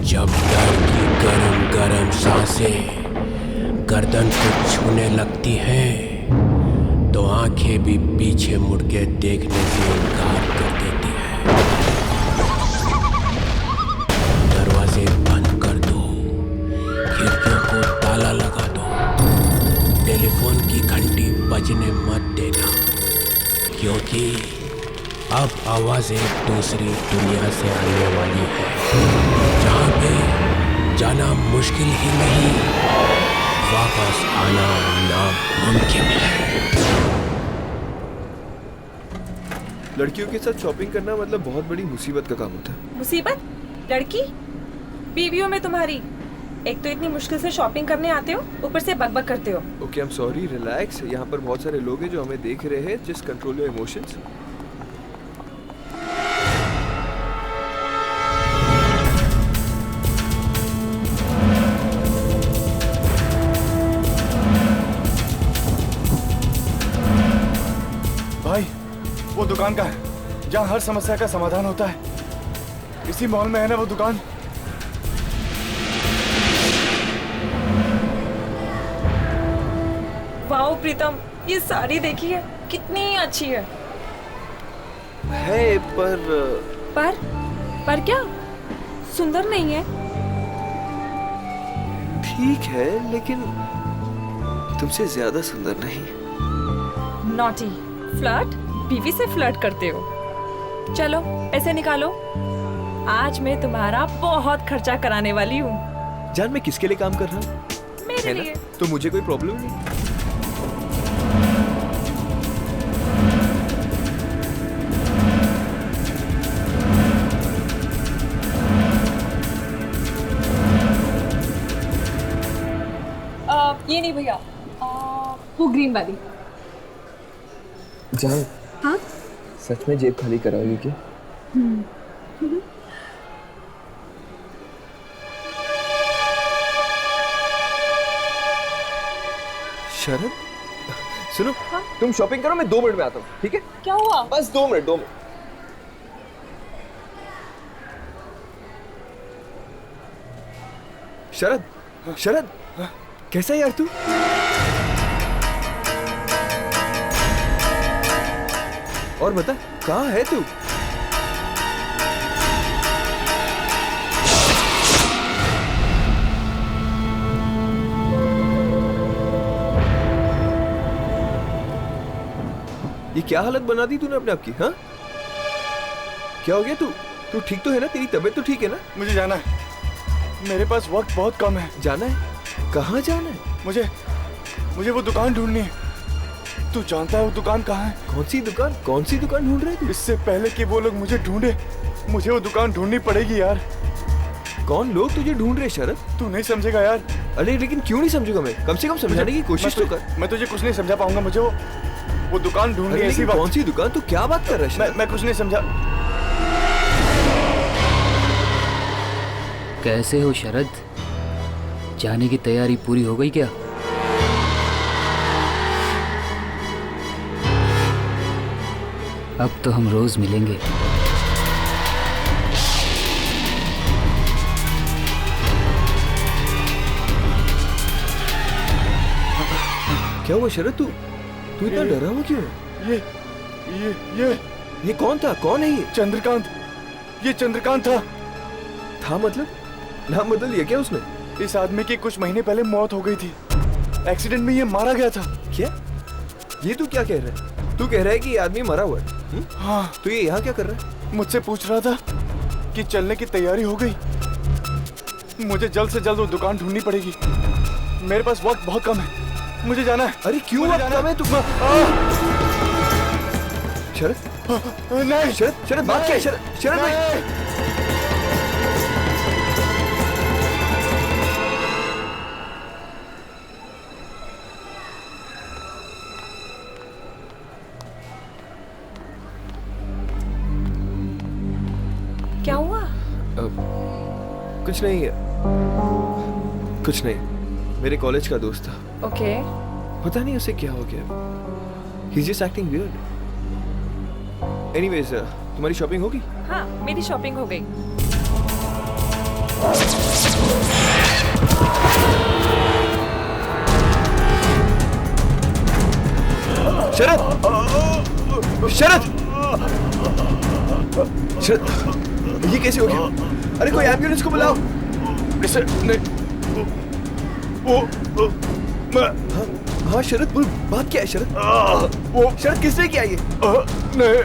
जब डर की गरम गरम सांसें गर्दन को छूने लगती हैं, तो आंखें भी पीछे मुड़ के देखने से इनकार कर देती है। दरवाजे बंद कर दो, खिड़कियों को ताला लगा दो, टेलीफोन की घंटी बजने मत देना, क्योंकि अब आवाज़ एक दूसरी दुनिया से आने वाली है, जहाँ पे जाना मुश्किल ही नहीं, वापस आना नामुमकिन है। लड़कियों के साथ शॉपिंग करना मतलब बहुत बड़ी मुसीबत का काम होता है। मुसीबत? लड़की? बीवियों में तुम्हारी। एक तो इतनी मुश्किल से शॉपिंग करने आते हो, ऊपर से बकबक करते हो। Okay, I am sorry, relax. यहाँ पर बहुत सारे लोग हैं जो हमें देख रहे हैं। Just control your emotions. भाई, वो दुकान का है जहाँ हर समस्या का समाधान होता है। इसी मॉल में है ना वो दुकान? वाओ प्रीतम, ये साड़ी देखिए कितनी अच्छी है। पर क्या सुंदर नहीं है? ठीक है, लेकिन तुमसे ज्यादा सुंदर नहीं। Naughty, flirt? बीवी से फ्लर्ट करते हो? चलो पैसे निकालो, आज मैं तुम्हारा बहुत खर्चा कराने वाली हूँ। जान, मैं किसके लिए काम कर रहा हूँ? मेरे लिए। तो मुझे कोई प्रॉब्लम नहीं। ये नहीं भैया, वो ग्रीन वाली। जान, हाँ? सच में जेब खाली कराओगी क्या? शरद, सुनो। हाँ? तुम शॉपिंग करो, मैं 2 मिनट में आता हूँ, ठीक है? क्या हुआ? बस 2 मिनट, 2 मिनट। शरद, शरद, कैसा है यार तू? और बता, कहाँ है तू? ये क्या हालत बना दी तूने अपने आप की? हाँ, क्या हो गया? तू ठीक तो है ना? तेरी तबीयत तो ठीक है ना? मुझे जाना है, मेरे पास वक्त बहुत कम है। जाना है? कहाँ जाना है? मुझे वो दुकान ढूंढनी है। तू जानता है वो दुकान कहाँ है? कौन सी दुकान? कौन सी दुकान ढूंढ रहे तू? इससे पहले कि वो लोग मुझे ढूंढे, मुझे वो दुकान ढूंढनी पड़ेगी यार। कौन लोग तुझे ढूंढ रहे शरद? तू नहीं समझेगा यार। अरे लेकिन क्यों नहीं समझूंगा मैं? कम से कम समझाने की कोशिश तो कर। मैं तुझे कुछ नहीं समझा पाऊंगा। मुझे वो दुकान ढूंढनी है। ऐसी बात। कौन सी दुकान? तू क्या बात कर रहा है? मैं कुछ नहीं समझा। कैसे हो शरद? जाने की तैयारी पूरी हो गई क्या? अब तो हम रोज मिलेंगे। क्या हुआ शरद? तू इतना डरा हुआ क्यों है? ये कौन था? कौन है ये? चंद्रकांत। ये चंद्रकांत था मतलब? नाम बदल लिया क्या उसने? इस आदमी की कुछ महीने पहले मौत हो गई थी। एक्सीडेंट में ये मारा गया था। क्या? ये तू क्या कह रहा है? तू कह रहा है कि ये आदमी मरा हुआ है? हाँ। तो ये यहाँ क्या कर रहा है? मुझसे पूछ रहा था कि चलने की तैयारी हो गई। मुझे जल्द से जल्द वो दुकान ढूंढनी पड़ेगी। मेरे पास वक्त बहुत कम है, मुझे जाना है। अरे क्यों वक्त कम है? शरद, नहीं शरद बात क्या है? शरद नहीं। क्या हुआ? कुछ नहीं, मेरे कॉलेज का दोस्त था। ओके। पता नहीं उसे क्या हो गया। He's just acting weird. Anyways, तुम्हारी शॉपिंग होगी? हाँ, मेरी शॉपिंग हो गई। शरद! शरद! शरद! ये कैसे हो गया? अरे कोई एम्बुलेंस को बुलाओ। इसे नहीं, वो मैं हाँ शरद, बोल बात क्या है शरद? वो शरद किसने किया ये? नहीं।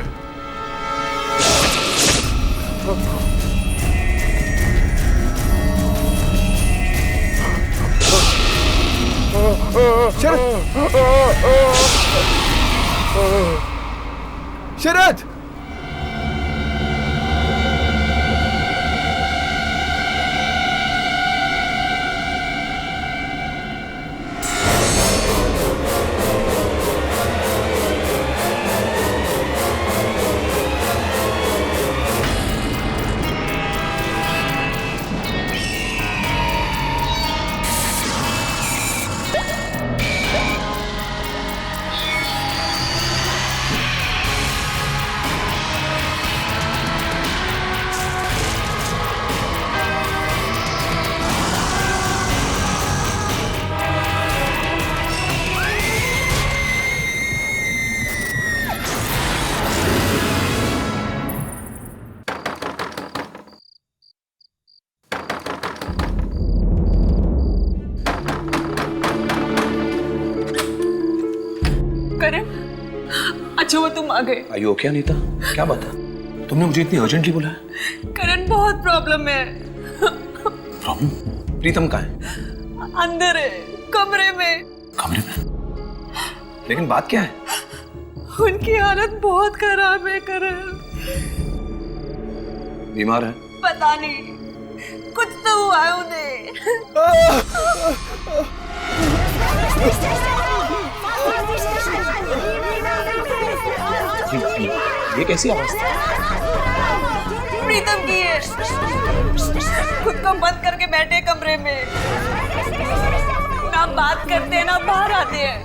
शरद! शरद! करण, अच्छा वो तुम आ गए। Are you okay, Anita? क्या बात है? तुमने मुझे इतनी अर्जेंटली बुलाया? करण बहुत प्रॉब्लम है। प्रॉब्लम? प्रीतम कहाँ है? अंदर है, कमरे में। कमरे में? लेकिन बात क्या है? उनकी हालत बहुत खराब है करण। बीमार है? पता नहीं, कुछ तो हुआ है उन्हें। ये कैसी आवाज थी? प्रीतम की है। खुद को बंद करके बैठे कमरे में, ना बात करते हैं ना बाहर आते हैं।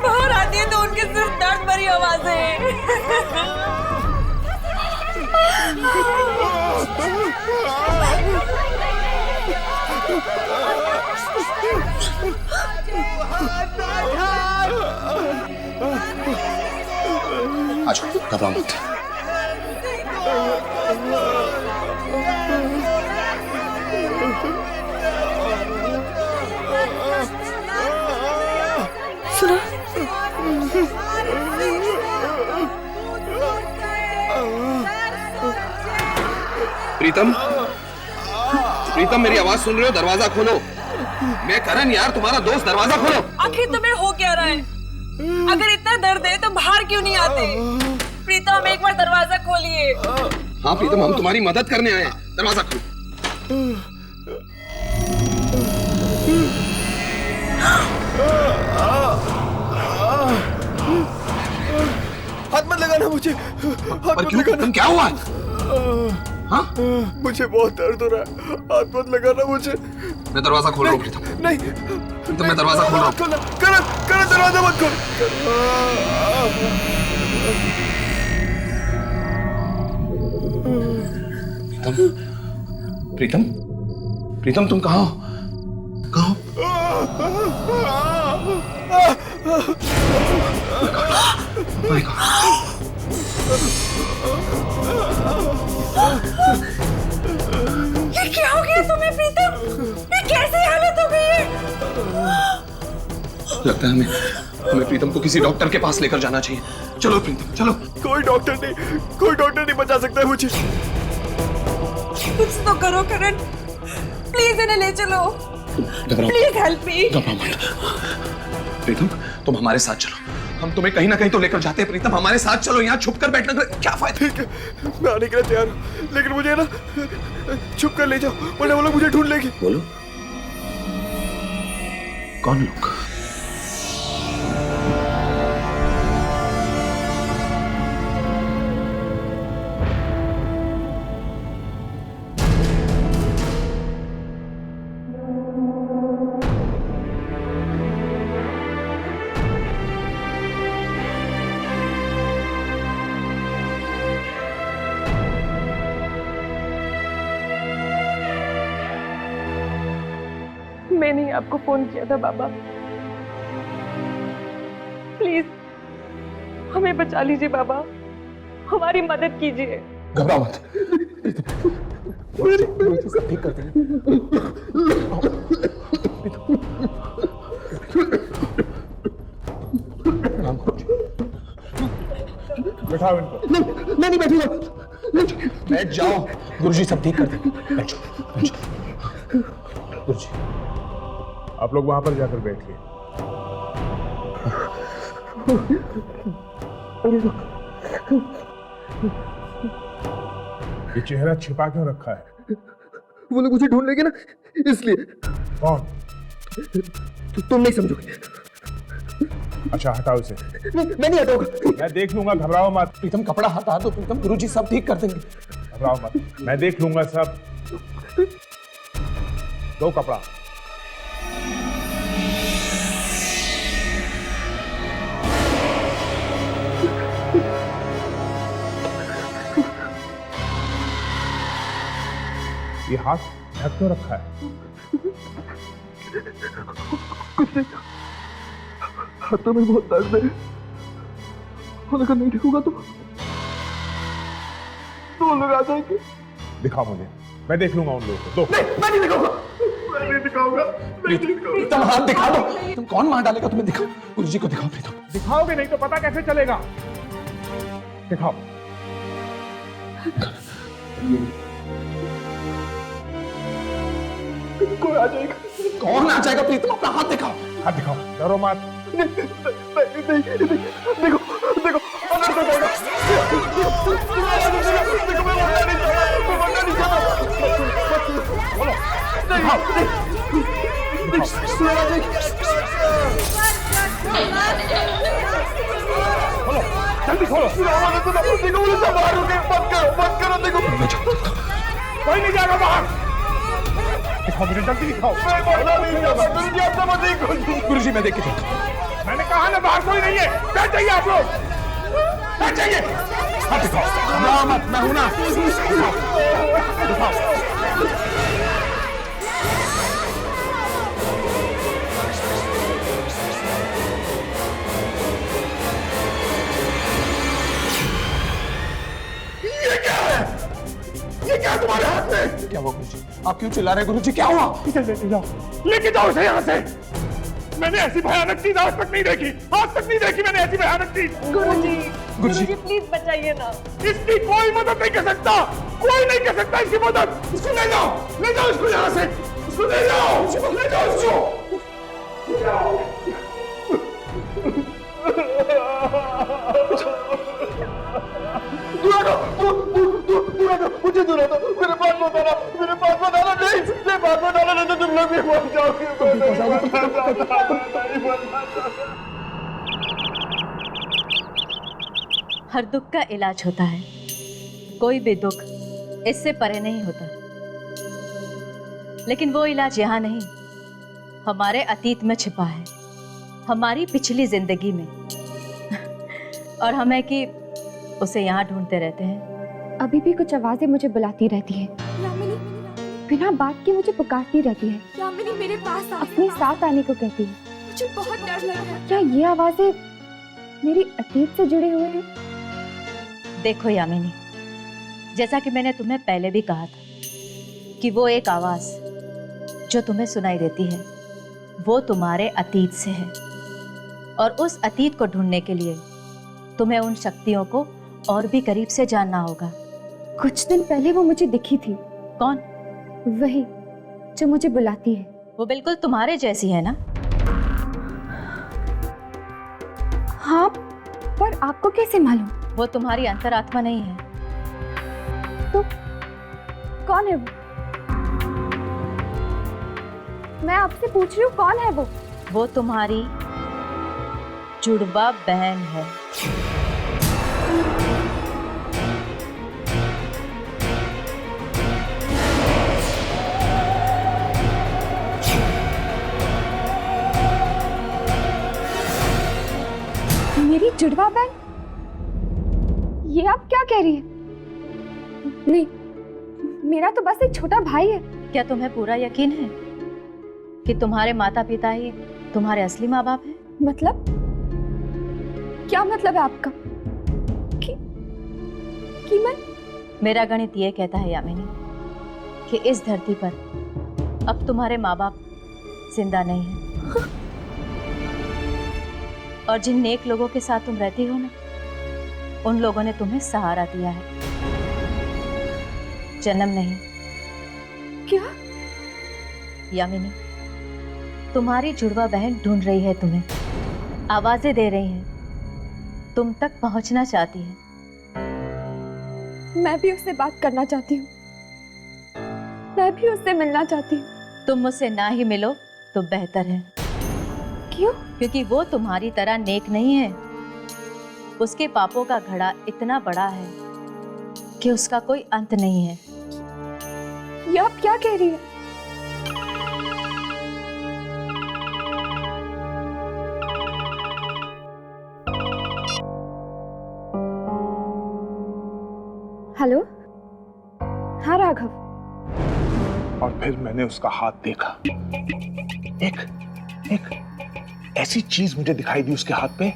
बाहर आती है तो उनकी सिर्फ दर्द भरी आवाजें हैं। आज घबराओ मत। सुना? प्रीतम, प्रीतम मेरी आवाज सुन रहे हो? दरवाजा खोलो। मैं करण यार, तुम्हारा दोस्त, दरवाजा खोलो। आखिर तुम्हें हो क्या रहा है? अगर इतना दर्द है तो बाहर क्यों नहीं आते? प्रीतम एक बार दरवाजा खोलिए। हाँ प्रीतम, हम तुम्हारी मदद करने आए हैं, दरवाजा खोलो। हाथ मत लगाना मुझे, हाथ पर मत क्यों? लगाना। तुम क्या हुआ? हाँ? मुझे बहुत दर्द हो रहा है, हाथ मत लगाना मुझे। मैं दरवाजा खोल रहा हूँ प्रीतम। नहीं, प्रीतम मैं दरवाजा खोल रहा हूँ। करण, करण दरवाजा मत खोल। प्रीतम, प्रीतम, प्रीतम तुम कहाँ हो? कहाँ हो? My God. ये क्या हो गया तुम्हें प्रीतम? ये कैसी हालत हो गई है? लगता है हमें प्रीतम को किसी डॉक्टर के पास लेकर जाना चाहिए। चलो प्रीतम, चलो। कोई डॉक्टर नहीं बचा सकता है मुझे। कुछ तो करो करण, प्लीज इन्हें ले चलो। Please help me. घबराओ मत। प्रीतम तुम हमारे साथ चलो, हम तुम्हें कहीं ना कहीं तो लेकर जाते हैं। प्रीतम हमारे साथ चलो, यहाँ छुप कर बैठने का क्या फायदा? ठीक है, मैं आने के लिए तैयार हूँ, लेकिन मुझे ना छुप कर ले जाओ, वरना वो लोग मुझे ढूंढ लेंगे। बोलो, कौन लोग? मैंने आपको फोन किया था बाबा, प्लीज हमें बचा लीजिए बाबा, हमारी मदद कीजिए। घबराओ मत, सब ठीक कर देंगे। बैठाओ इनको। मैं नहीं बैठूंगा। बैठ जाओ, गुरुजी सब ठीक कर देंगे। बैठो गुरुजी। आप लोग वहां पर जाकर बैठिए। ये चेहरा छिपा क्यों रखा है? वो लोग मुझे ढूंढ लेंगे ना, इसलिए। कौन? तुम नहीं समझोगे। अच्छा हटाओ इसे। मैं नहीं हटाऊंगा। मैं देख लूंगा, घबराओ मत। प्रीतम कपड़ा हटा दो प्रीतम, गुरुजी सब ठीक कर देंगे। घबराओ मत, मैं देख लूंगा सब। दो कपड़ा। ये हाथ ढक क्यों रखा है? हाथों में बहुत दर्द है, और अगर नहीं ढकूंगा तो लोग आ जाएंगे। दिखाओ मुझे, मैं देख लूंगा उन लोगों को। दो। नहीं, मैं नहीं दिखाऊंगा। मैं नहीं दिखाऊंगा। प्रीतम हाथ दिखा दो। तुम कौन मार डालेगा, तुम्हें दिखाओ। गुरुजी को दिखाओ प्रीतम। दिखाओगे नहीं तो पता कैसे चलेगा? दिखाओ। कोई आ जाएगा। कौन आ जाएगा प्रीतम, अपना हाथ दिखाओ। हाथ दिखाओ, डरो मत। देखो देखो, अंदर से जाएगा। देखो मैं मरना नहीं चाहता। खोलो, जल्दी खोलो। देखो मुझे सब बाहर रुके, बंद करो। देखो कोई नहीं जाएगा बाहर। दिखाओ मुझे, जल्दी दिखाओ। गुरुजी मैं देख के देखता हूं। मैंने कहा ना बाहर कोई नहीं है। बैठ जाइए आप लोग, बैठ जाइए। हाथ दिखाओ, घबराओ मत, मैं हूं ना। दिखाओ। ये क्या तुम्हारे हाथ में? क्या हुआ गुरुजी? आप क्यों चिल्ला रहे हैं गुरुजी? क्या हुआ? इसे लेके जाओ इसे यहाँ से। मैंने ऐसी भयानक चीज आज तक नहीं देखी, आज तक नहीं देखी मैंने ऐसी भयानक चीज। गुरुजी प्लीज बचाइए ना। इसकी कोई मदद नहीं कर सकता, कोई नहीं कर सकता इसकी मदद। इसको ले जाओ इसको यहाँ से। इसको ले जाओ इसको। मुझे दूर दो, मेरे पास मत आना, नहीं, मेरे पास मत आना, नहीं तो तुम लोग भी मर जाओगे। हर दुख का इलाज होता है, कोई भी दुख इससे परे नहीं होता। लेकिन वो इलाज यहाँ नहीं, हमारे अतीत में छिपा है, हमारी पिछली जिंदगी में। और हमें कि उसे यहाँ ढूंढते रहते हैं। अभी भी कुछ आवाजें मुझे बुलाती रहती है, बिना बात के मुझे पुकारती रहती है। यामिनी मेरे पास आ, अपने साथ आने को कहती है। मुझे बहुत डर लग रहा है। क्या ये आवाजें मेरी अतीत से जुड़े हुए हैं? देखो यामिनी, जैसा कि मैंने तुम्हें पहले भी कहा था कि वो एक आवाज जो तुम्हें सुनाई देती है वो तुम्हारे अतीत से है, और उस अतीत को ढूंढने के लिए तुम्हें उन शक्तियों को और भी करीब से जानना होगा। कुछ दिन पहले वो मुझे दिखी थी। कौन? वही जो मुझे बुलाती है। वो बिल्कुल तुम्हारे जैसी है ना? हाँ, पर आपको कैसे मालूम? वो तुम्हारी अंतरात्मा नहीं है। तो कौन है वो? मैं आपसे पूछ रही हूँ, कौन है वो? वो तुम्हारी जुड़वा बहन है। मेरी जुड़वा बहन? ये आप क्या कह रही है? नहीं, मेरा तो बस एक छोटा भाई है। क्या तुम्हें पूरा यकीन है कि तुम्हारे माता पिता ही तुम्हारे असली माँ बाप हैं? मतलब क्या मतलब है आपका कि मैं? मेरा गणित ये कहता है यामिनी कि इस धरती पर अब तुम्हारे माँ बाप जिंदा नहीं हैं। और जिन नेक लोगों के साथ तुम रहती हो ना, उन लोगों ने तुम्हें सहारा दिया है, जन्म नहीं। क्या? यामिनी, तुम्हारी जुड़वा बहन ढूंढ रही है तुम्हें, आवाजें दे रही है, तुम तक पहुंचना चाहती है। मैं भी उससे बात करना चाहती हूँ, मैं भी उससे मिलना चाहती हूँ। तुम मुझसे ना ही मिलो तो बेहतर है। क्यों? क्योंकि वो तुम्हारी तरह नेक नहीं है। उसके पापों का घड़ा इतना बड़ा है कि उसका कोई अंत नहीं है। ये आप क्या कह रही है? हेलो? हाँ राघव। और फिर मैंने उसका हाथ देखा। एक ऐसी चीज मुझे दिखाई दी उसके हाथ पे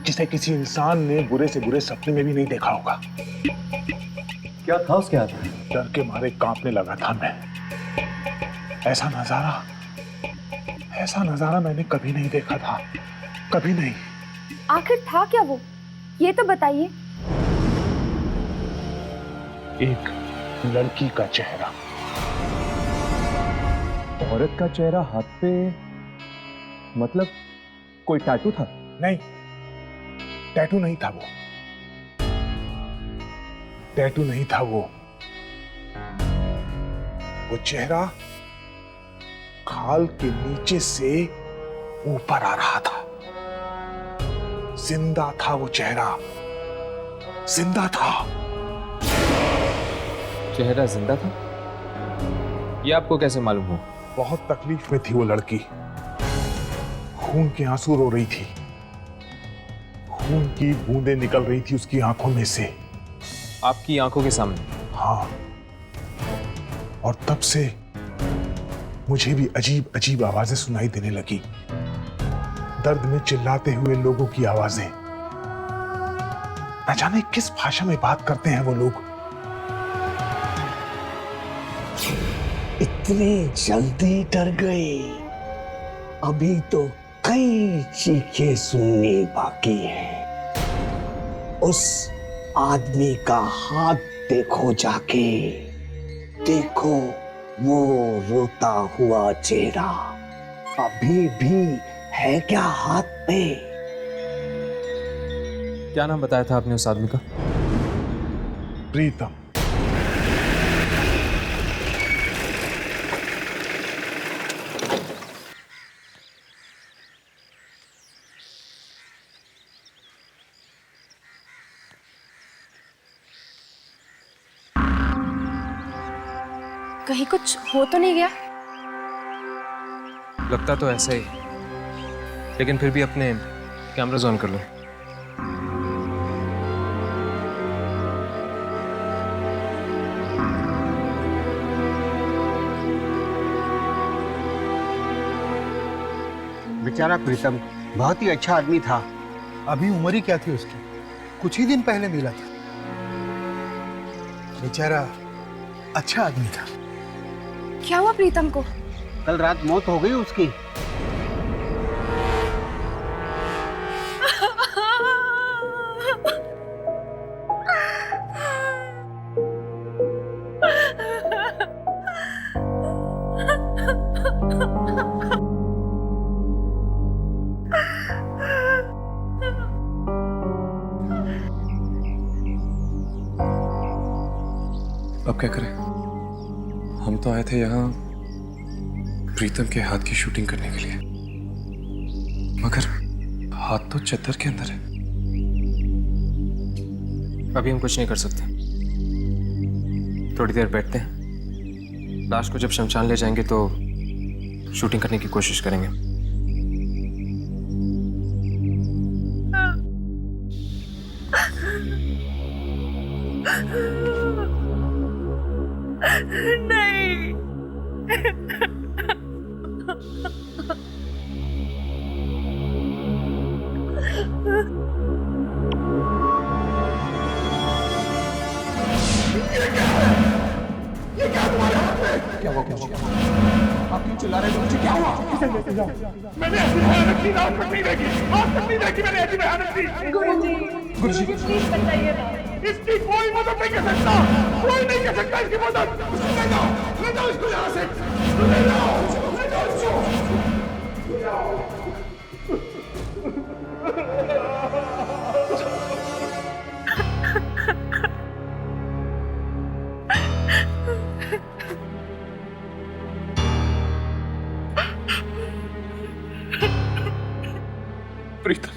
जिसे किसी इंसान ने बुरे से बुरे सपने में भी नहीं देखा होगा। क्या था उसके हाथ में? डर के मारे कांपने लगा था मैं। ऐसा नजारा मैंने कभी नहीं देखा था, कभी नहीं। आखिर था क्या वो? ये तो बताइए। एक लड़की का चेहरा। औरत का चेहरा हाथ पे, मतलब कोई टैटू था? नहीं, टैटू नहीं था वो। टैटू नहीं था वो चेहरा खाल के नीचे से ऊपर आ रहा था। जिंदा था वो चेहरा, जिंदा था। चेहरा जिंदा था? ये आपको कैसे मालूम हो? बहुत तकलीफ में थी वो लड़की, खून के आंसू रो रही थी, खून की बूंदें निकल रही थी उसकी आंखों में से। आपकी आंखों के सामने? हाँ, और तब से मुझे भी अजीब अजीब आवाजें सुनाई देने लगी, दर्द में चिल्लाते हुए लोगों की आवाजें। न जाने किस भाषा में बात करते हैं वो लोग। इतनी जल्दी डर गए? अभी तो कई चीखें सुननी बाकी है। उस आदमी का हाथ देखो जाके, देखो वो रोता हुआ चेहरा अभी भी है क्या हाथ पे? क्या नाम बताया था आपने उस आदमी का? प्रीतम। कहीं कुछ हो तो नहीं गया? लगता तो ऐसा ही, लेकिन फिर भी अपने कैमरास ऑन कर लो। बेचारा प्रीतम बहुत ही अच्छा आदमी था। अभी उम्र ही क्या थी उसकी, कुछ ही दिन पहले मिला था। बेचारा अच्छा आदमी था। क्या हुआ प्रीतम को? कल रात मौत हो गई उसकी। अब क्या करें? हम तो आए थे यहाँ प्रीतम के हाथ की शूटिंग करने के लिए, मगर हाथ तो चद्दर के अंदर है। अभी हम कुछ नहीं कर सकते, थोड़ी देर बैठते हैं। लाश को जब शमशान ले जाएंगे तो शूटिंग करने की कोशिश करेंगे। नहीं। क्या हुआ गुरुजी? आप क्यों चिल्ला रहे हो गुरुजी? क्या हुआ? किसे लेके जाओ? मैंने ऐसी भयानक चीज आज तक नहीं देखी। आज तक नहीं देखी मैंने ऐसी भयानक चीज। गुरुजी प्लीज बताइए ना। इसकी कोई मदद नहीं कर सकता। कोई नहीं कर सकता इसकी मदद। ले जाओ इसको यहाँ से। ले जाओ इसको। प्रीतम,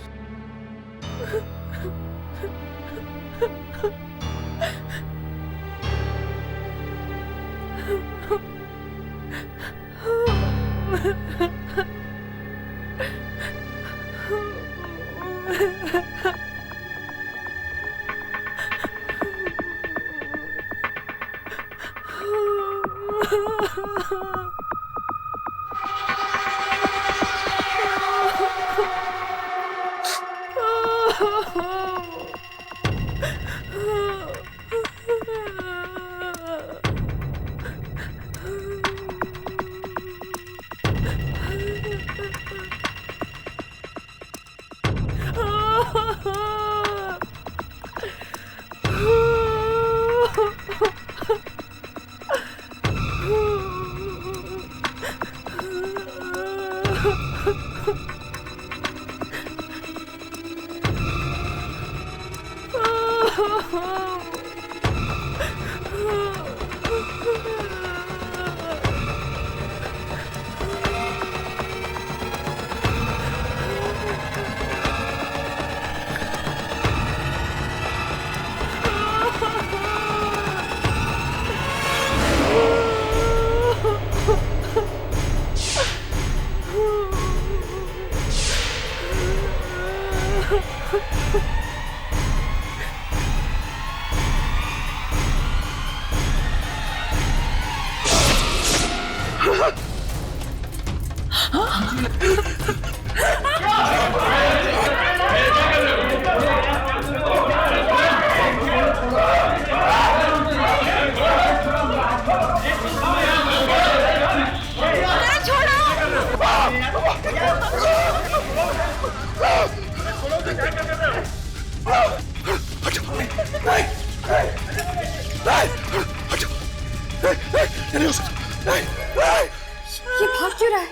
ये भाग क्यों रहा है?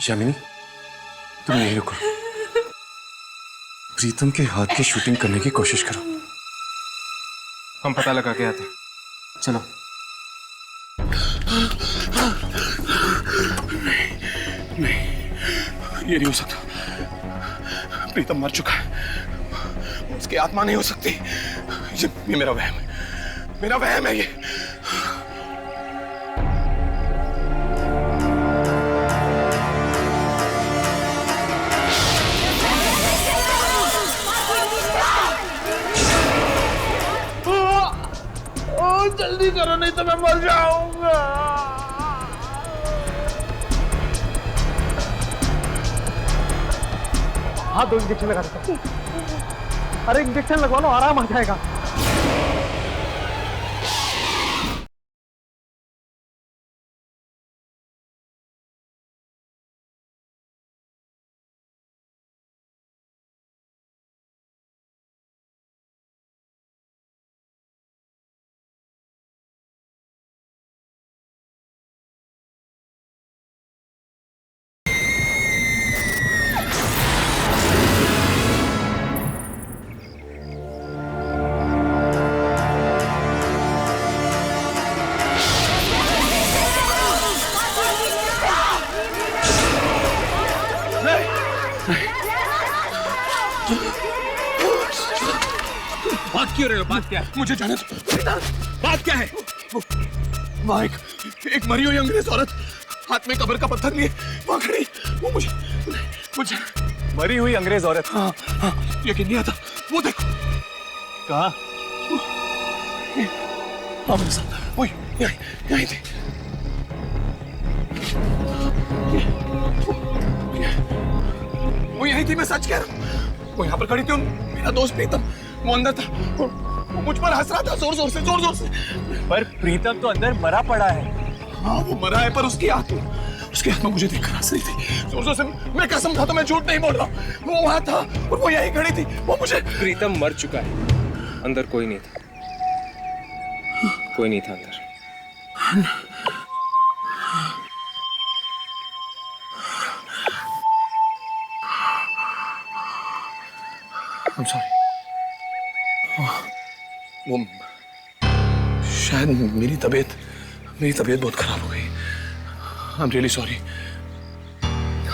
यामिनी, तुम यहीं रुको। प्रीतम के हाथ की शूटिंग करने की कोशिश करो। हम पता लगा के आते। चलो। नहीं, ये नहीं हो सकता। प्रीतम मर चुका है। उसकी आत्मा नहीं हो सकती। ये मेरा वहम है। मेरा वहम है ये। जल्दी करो नहीं तो मैं मर जाऊंगा। हाँ 2 इंजेक्शन लगा देता हूँ। अरे इंजेक्शन लगवा लो, आराम आ जाएगा। बात क्यों रहे हो? बात क्या है? मुझे जाने दो। बात क्या है? वहाँ एक मरी हुई अंग्रेज औरत हाथ में कब्र का पत्थर लिए वहाँ खड़ी। वो मुझे मरी हुई अंग्रेज औरत? हाँ, यकीन नहीं आता। वो देखो। कहाँ? हाँ मेरे साथ। वो यहीं थी। वो यहीं थी, मैं सच कह रहा हूँ। वो यहाँ पर खड़ी थी। मेरा दोस्त प्रीतम वो अंदर था। वो मुझ पर हंस रहा था जोर जोर से। पर प्रीतम तो अंदर मरा पड़ा है। हाँ वो मरा है, पर उसकी आंख में मुझे देखकर हंस रही थी जोर जोर से। मैं कसम खाता, मैं झूठ नहीं बोल रहा। वो वहां था और वो यहीं खड़ी थी। वो मुझे प्रीतम मर चुका है, अंदर कोई नहीं था, कोई नहीं था अंदर। I'm sorry। वो शायद मेरी तबीयत बहुत खराब हो गई। I'm really sorry।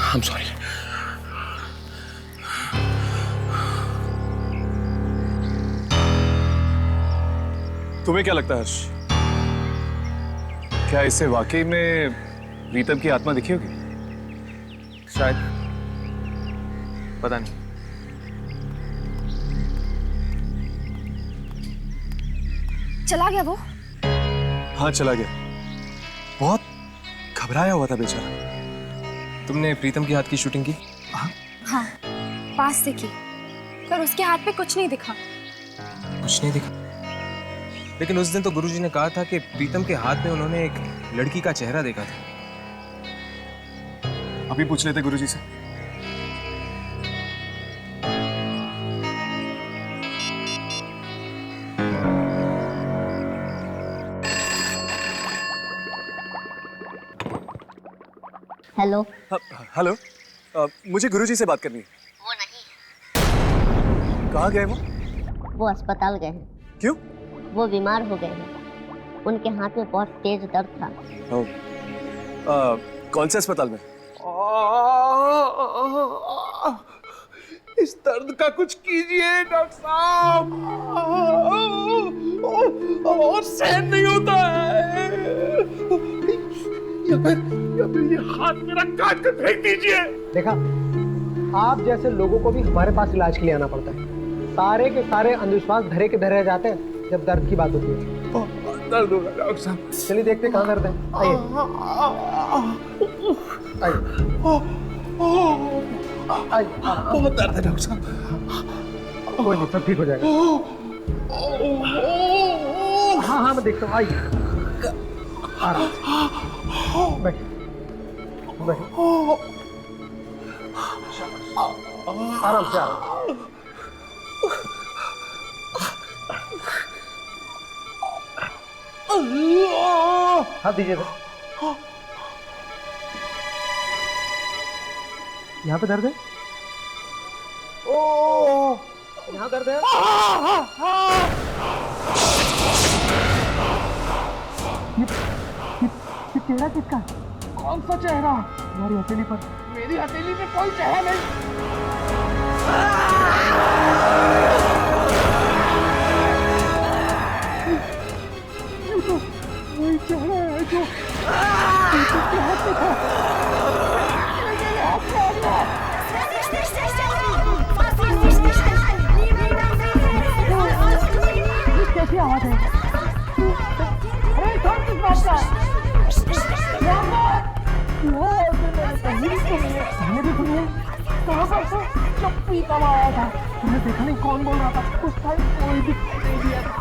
I'm sorry। तुम्हें क्या लगता है हर्ष, क्या इसे वाकई में प्रीतम की आत्मा दिखी होगी? शायद, पता नहीं। चला गया वो? हाँ चला गया, बहुत घबराया हुआ था बेचारा। तुमने प्रीतम की हाथ की शूटिंग की? हाँ, पास से की, पर उसके हाथ पे कुछ नहीं दिखा। कुछ नहीं दिखा? लेकिन उस दिन तो गुरुजी ने कहा था कि प्रीतम के हाथ में उन्होंने एक लड़की का चेहरा देखा था। अभी पूछ लेते गुरुजी से। हेलो। हेलो, मुझे गुरुजी से बात करनी है। वो नहीं। कहाँ गए वो? वो अस्पताल गए हैं। क्यों? वो बीमार हो गए हैं। उनके हाथ में बहुत तेज दर्द था। कौन से अस्पताल में? इस दर्द का कुछ कीजिए डॉक्टर साहब, और सहन नहीं होता है। या फिर ये हाथ मेरा काट कर फेंक दीजिए। देखा, आप जैसे लोगों को भी हमारे पास इलाज के लिए आना पड़ता है। सारे के सारे अंधविश्वास धरे के धरे जाते हैं जब दर्द की बात होती है। दर्द होगा डॉक्टर साहब। चलिए देखते कहाँ दर्द है। आइए आइए। बहुत दर्द है डॉक्टर साहब। कोई नहीं, सब ठीक हो जाएगा। हाँ हाँ मैं देखता हूँ। आइए, आराम से बैठिए, आराम से। हाथ दीजिए। यहाँ पे दर्द है? ओ, यहाँ दर्द है? ये चेहरा किसका? कौन सा चेहरा? तुम्हारी हथेली पर। मेरी हथेली में कोई चेहरा नहीं। वही चेहरा है जो के हाथ में था। कैसी आवाज है? अरे कौन किस बात का? मैंने भी सुनी है। कहाँ पर से चप्पी का आया था? तुमने देखा नहीं कौन बोल रहा था? उस टाइम कोई दिखाई नहीं दिया था।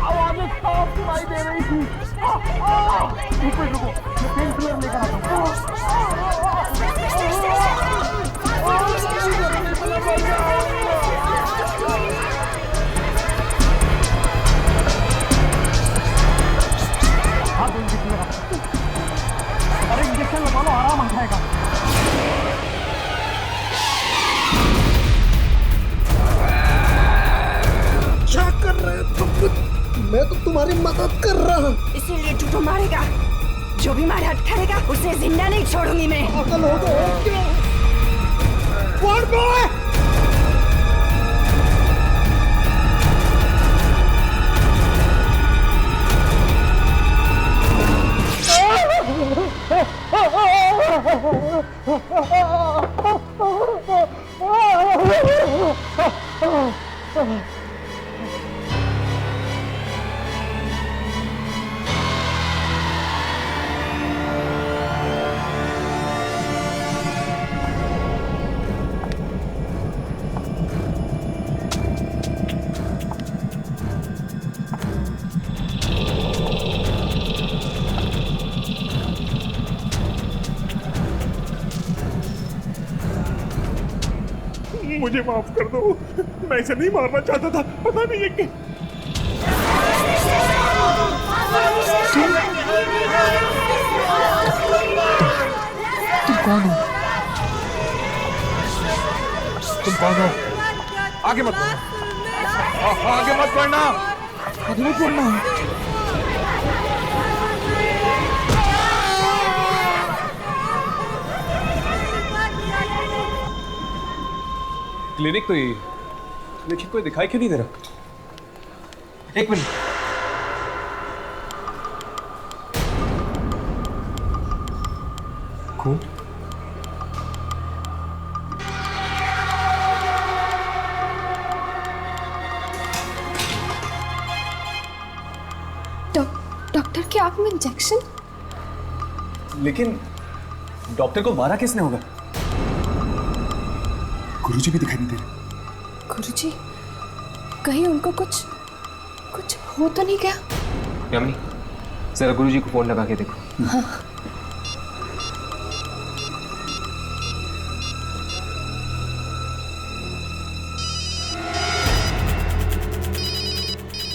आवाजें साफ सुनाई दे रही थी। रुको रुको, मैं पेन किलर लेकर आता हूँ। हाँ इंजेक्शन लगा। अरे इंजेक्शन लगा लो, आराम आ जाएगा। क्या कर रहे हो तुम? मैं तो तुम्हारी मदद कर रहा हूँ। इसीलिए झूठो मारेगा। जो भी मारे हाथ करेगा उसे जिंदा नहीं छोड़ूंगी मैं। पागल हो गए क्या? कौन बॉय? मुझे माफ कर दो, मैं इसे नहीं मारना चाहता था, पता नहीं है कि तुम कौन हो? तुम कौन हो? आगे मत बढ़ना, आगे मत बढ़ना, आगे मत बढ़ना। क्लिनिक तो यही है, लेकिन कोई दिखाई क्यों नहीं दे रहा? एक मिनट। खून? डॉक्टर की आंख में इंजेक्शन? लेकिन डॉक्टर को मारा किसने होगा? गुरुजी भी दिखाई नहीं दे रहे। गुरुजी, कहीं उनको कुछ हो तो नहीं गया? यामिनी, जरा गुरुजी को फोन लगा के देखो। हाँ।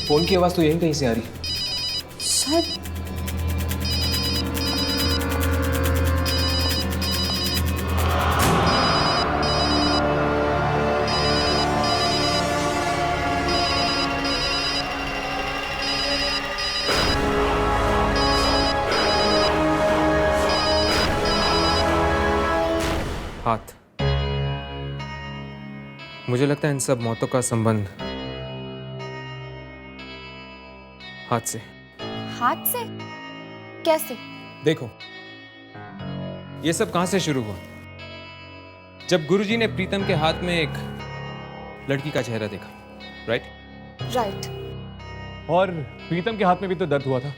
फोन की आवाज तो यहीं कहीं से आ रही। शायद हाथ। मुझे लगता है इन सब मौतों का संबंध हाथ से। हाथ से? कैसे? देखो, ये सब कहां से शुरू हुआ? जब गुरुजी ने प्रीतम के हाथ में एक लड़की का चेहरा देखा, राइट? और प्रीतम के हाथ में भी तो दर्द हुआ था,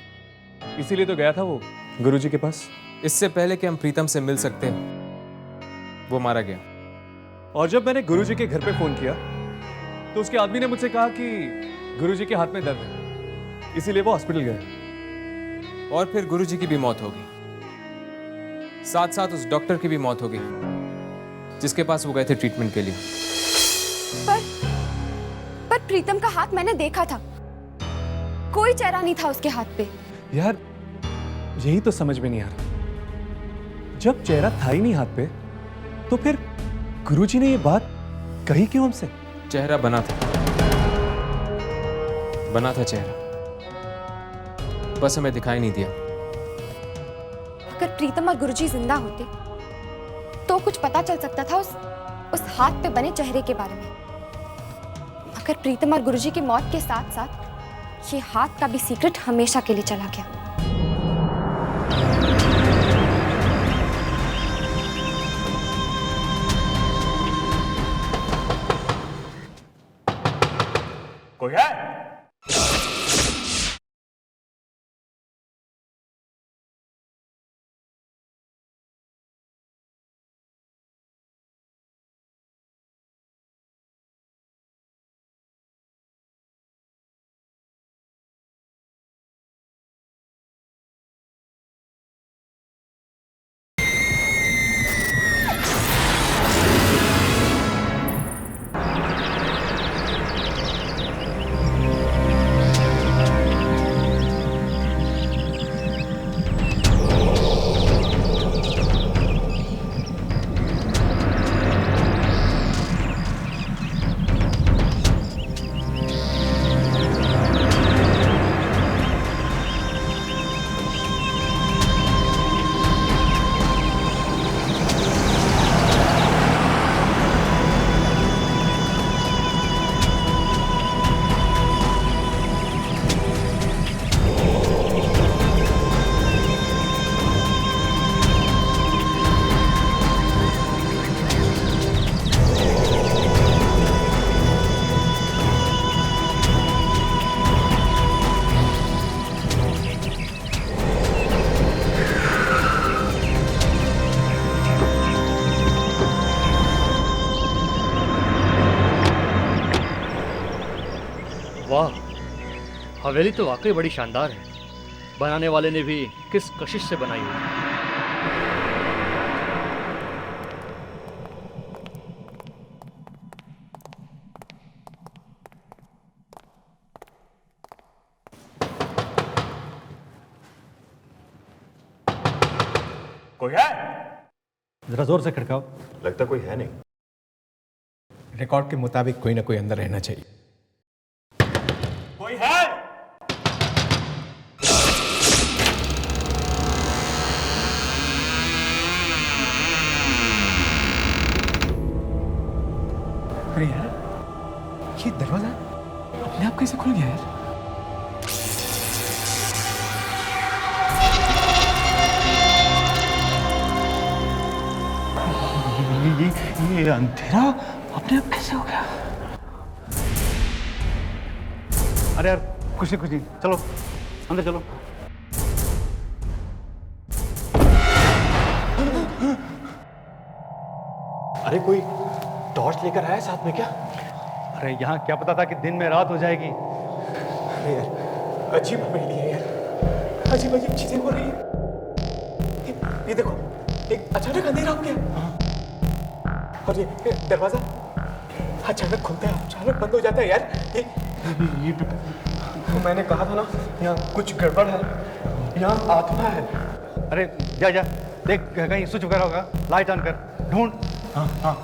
इसीलिए तो गया था वो गुरुजी के पास। इससे पहले कि हम प्रीतम से मिल सकते हैं, वो मारा गया। और जब मैंने गुरुजी के घर पे फोन किया तो उसके आदमी ने मुझसे कहा कि गुरुजी के हाथ में दर्द है, इसीलिए वो हॉस्पिटल गए। और फिर गुरुजी की भी मौत हो गई, साथ साथ उस डॉक्टर की भी मौत हो गई जिसके पास वो गए थे ट्रीटमेंट के लिए। पर प्रीतम का हाथ मैंने देखा था, कोई चेहरा नहीं था उसके हाथ पे। यार, यही तो समझ में नहीं आ रहा। जब चेहरा था ही नहीं हाथ पे, तो फिर गुरुजी ने ये बात कही क्यों हमसे? चेहरा बना था चेहरा, बस हमें दिखाई नहीं दिया। अगर प्रीतम और गुरुजी जिंदा होते तो कुछ पता चल सकता था उस हाथ पे बने चेहरे के बारे में। अगर प्रीतम और गुरुजी की मौत के साथ साथ ये हाथ का भी सीक्रेट हमेशा के लिए चला गया। कोई है? वाह, हवेली तो वाकई बड़ी शानदार है। बनाने वाले ने भी किस कशिश से बनाई होगी। कोई है? जरा जोर से खड़काओ। लगता कोई है नहीं। रिकॉर्ड के मुताबिक कोई ना कोई अंदर रहना चाहिए। कोई है? अरे यार, ये दरवाजा अपने आप कैसे खुल गया यार? ये अंधेरा अपने आप कैसे हो गया? अरे यार, कुछ नहीं, चलो अंदर चलो। अरे कोई टॉर्च लेकर आया साथ में क्या? अरे यहाँ क्या पता था कि दिन में रात हो जाएगी। अरे यार, अजीब हवेली है यार, अजीब अजीब चीजें हो रही है। ये देखो, एक अचानक अंधेरा हो गया और ये दरवाजा अचानक खुलता है, अचानक बंद हो जाता है यार। ये तो मैंने कहा था ना, यहाँ कुछ गड़बड़ है, यहाँ आत्मा है। अरे जा देख, कहीं स्विच वगैरह होगा, लाइट ऑन कर, ढूंढ। हाँ।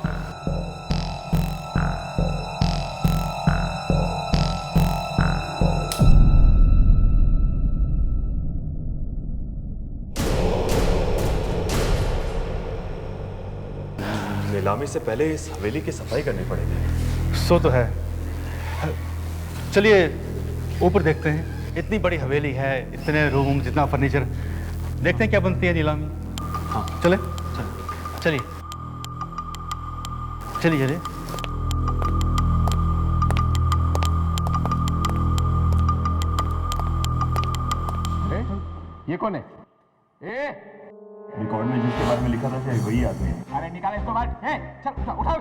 नीलामी से पहले इस हवेली की सफाई करनी पड़ेगी। सो तो है। चलिए ऊपर देखते हैं। इतनी बड़ी हवेली है, इतने रूम, जितना फर्नीचर, देखते हैं क्या बनती है नीलामी। हाँ चले, चलिए। ये कौन है? रिकॉर्ड में जिसके बारे में लिखा था वही आदमी है। अरे निकाल इसको बाहर। चल उठाओ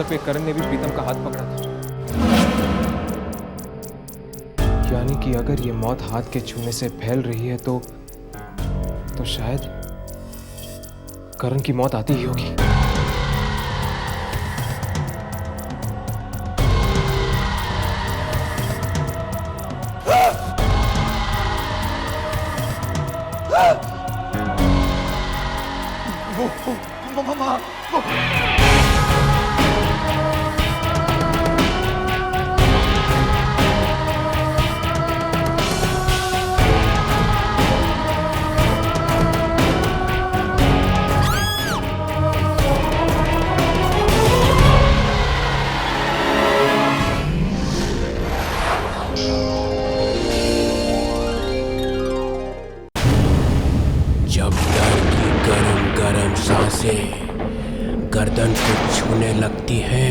पे करण ने भी प्रीतम का हाथ पकड़ा था। यानी कि अगर ये मौत हाथ के छूने से फैल रही है तो शायद करण की मौत आती ही होगी। गर्दन को छूने लगती है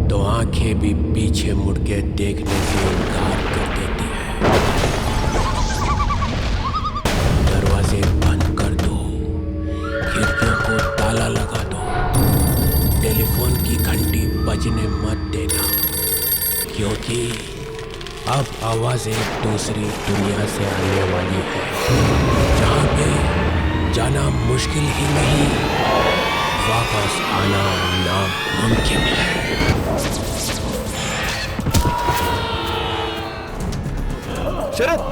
तो आंखें भी पीछे मुड़ के देखने से इनकार कर देती है। दरवाजे बंद कर दो, खिड़कियों को ताला लगा दो, टेलीफोन की घंटी बजने मत देना, क्योंकि अब आवाजें दूसरी दुनिया से आने वाली है, जहाँ पे जाना मुश्किल ही नहीं, वापस आना नामुमकिन है। शरद,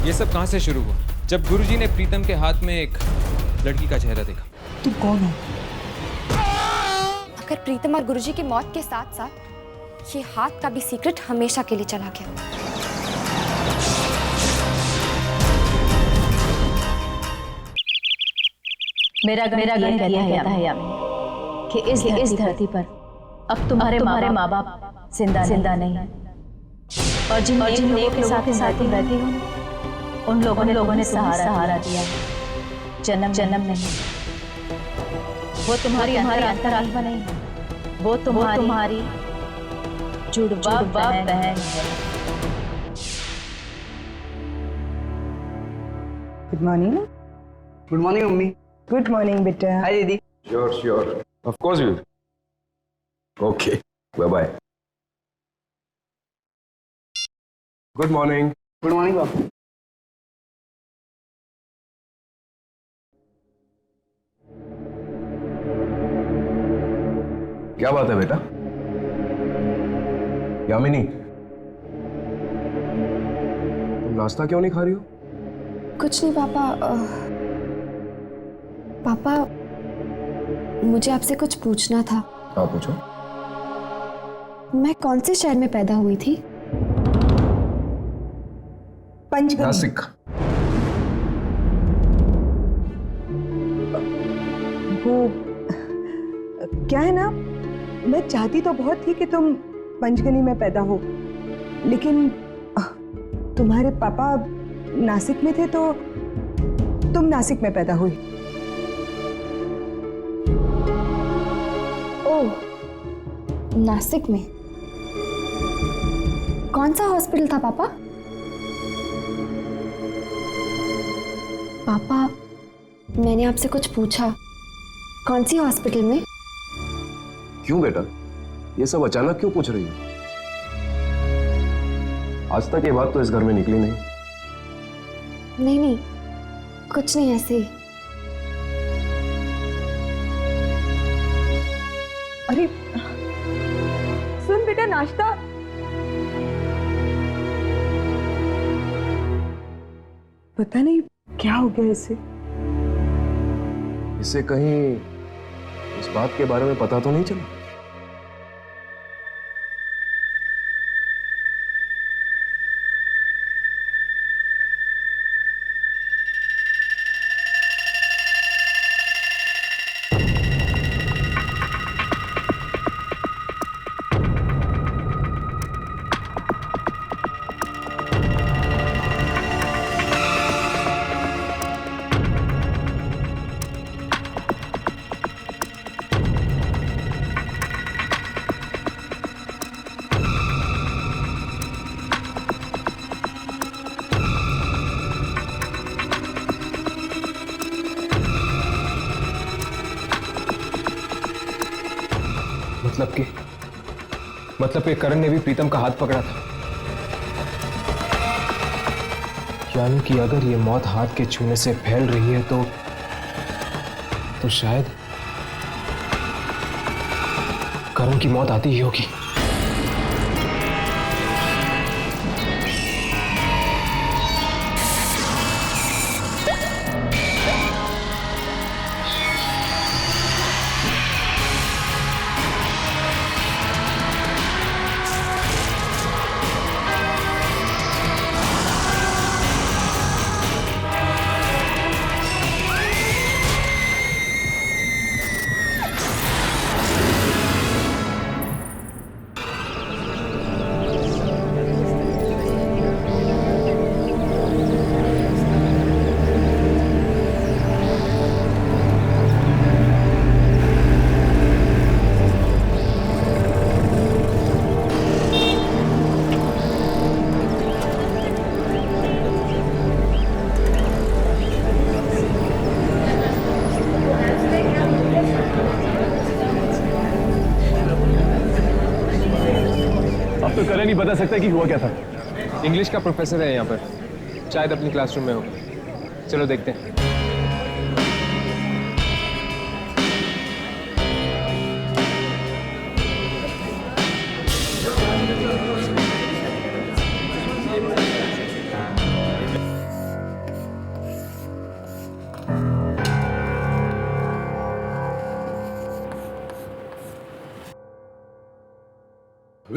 ये सब कहाँ से शुरू हुआ? जब गुरुजी ने प्रीतम के हाथ में एक लड़की का चेहरा देखा। तुम कौन हो? अगर प्रीतम और गुरुजी की मौत के साथ साथ ये हाथ का भी सीक्रेट हमेशा के लिए चला गया। मेरा गण किया है यामिनी कि इस धरती पर अब तुम्हारे माँ बाप जिंदा नहीं है, और जिन लोगों के साथ रहती हूँ उन लोगों ने सहारा दिया है। जन्म नहीं, वो तुम्हारी अंतरात्मा नहीं है, वो तुम्हारी जुड़वा बहन है। Good morning. Good morning mummy. Good morning बेटा। हाय दीदी। Sure. Of course you will. Okay. Bye-bye. Good morning. Good morning बाबू। क्या बात है बेटा? यामिनी, तुम नाश्ता क्यों नहीं खा रही हो? कुछ नहीं पापा। पापा, मुझे आपसे कुछ पूछना था। हाँ पूछो। मैं कौन से शहर में पैदा हुई थी? पंचगनी। नासिक। वो क्या है ना, मैं चाहती तो बहुत थी कि तुम पंचगनी में पैदा हो, लेकिन तुम्हारे पापा नासिक में थे तो तुम नासिक में पैदा हुई। ओह, नासिक में? कौन सा हॉस्पिटल था पापा? पापा, मैंने आपसे कुछ पूछा, कौन सी हॉस्पिटल में? क्यों बेटा, ये सब अचानक क्यों पूछ रही हो? आज तक ये बात तो इस घर में निकली नहीं। नहीं, कुछ नहीं, ऐसे ही। अरे सुन बेटा, नाश्ता। पता नहीं क्या हो गया इसे। इससे कहीं इस बात के बारे में पता तो नहीं चला? मतलब कि करण ने भी प्रीतम का हाथ पकड़ा था। यानी कि अगर ये मौत हाथ के छूने से फैल रही है तो शायद करण की मौत आती ही होगी। नहीं बता सकता कि हुआ क्या था। इंग्लिश का प्रोफेसर है यहाँ पर, शायद अपनी क्लासरूम में हो। चलो देखते हैं।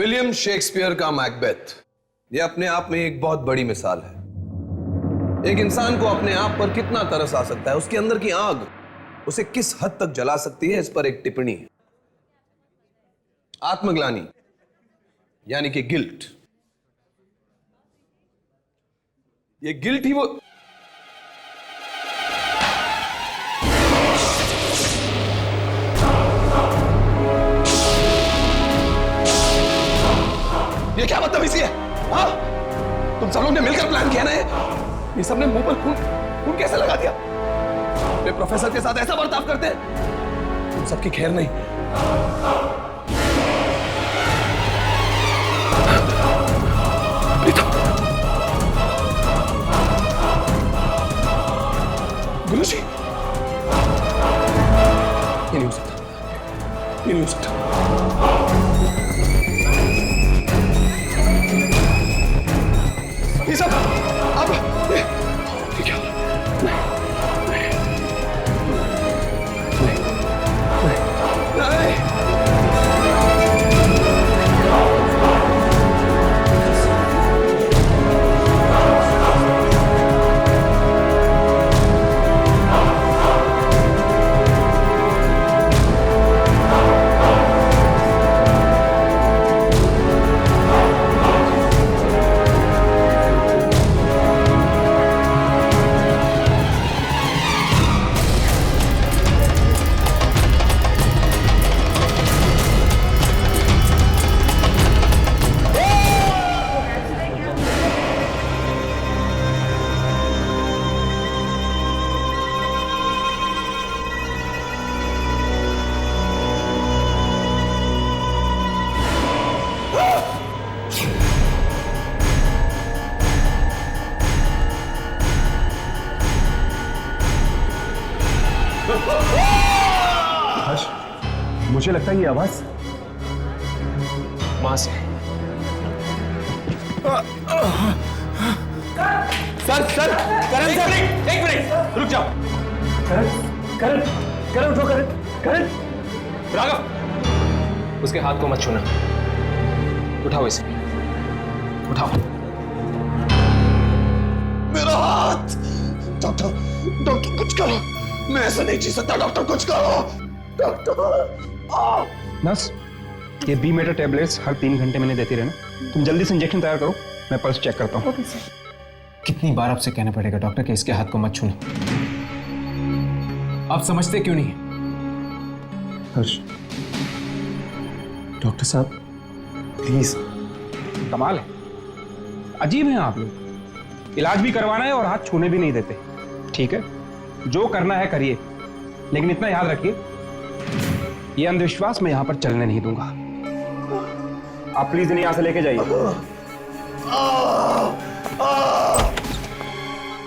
विलियम शेक्सपियर का मैकबेथ यह अपने आप में एक बहुत बड़ी मिसाल है। एक इंसान को अपने आप पर कितना तरस आ सकता है, उसके अंदर की आग उसे किस हद तक जला सकती है, इस पर एक टिप्पणी है। आत्मग्लानि यानी कि गिल्ट, ये गिल्ट ही वो ये क्या बदतमीजी है? हाँ? तुम सब लोग ने मिलकर प्लान किया ना ये सबने मुंह पर खून कैसे लगा दिया? अपने प्रोफेसर के साथ ऐसा बर्ताव करते हैं? तुम सबकी खैर नहीं। गुरुजी, ये नहीं हो सकता, ये नहीं हो सकता। ये सब अब ये क्या? मुझे लगता है ये आवाज मां से। सर करण सर, एक मिनट रुक जाओ। करण उठो, करण राघव, उसके हाथ को मत छूना। उठाओ इसे, उठाओ। मेरा हाथ! डॉक्टर कुछ करो, मैं ऐसा नहीं जी सकता। डॉक्टर कुछ करो, डॉक्टर। नर्स, ये बी मेटा टैबलेट्स हर 3 घंटे में देती रहना। तुम जल्दी से इंजेक्शन तैयार करो, मैं पल्स चेक करता हूँ। कितनी बार आपसे कहना पड़ेगा डॉक्टर कि इसके हाथ को मत छूना? आप समझते क्यों नहीं? हर्ष, डॉक्टर साहब प्लीज। कमाल है, अजीब हैं आप लोग। इलाज भी करवाना है और हाथ छूने भी नहीं देते। ठीक है, जो करना है करिए, लेकिन इतना याद रखिए, ये अंधविश्वास मैं यहां पर चलने नहीं दूंगा। आप प्लीज इन्हें यहां से लेके जाइए।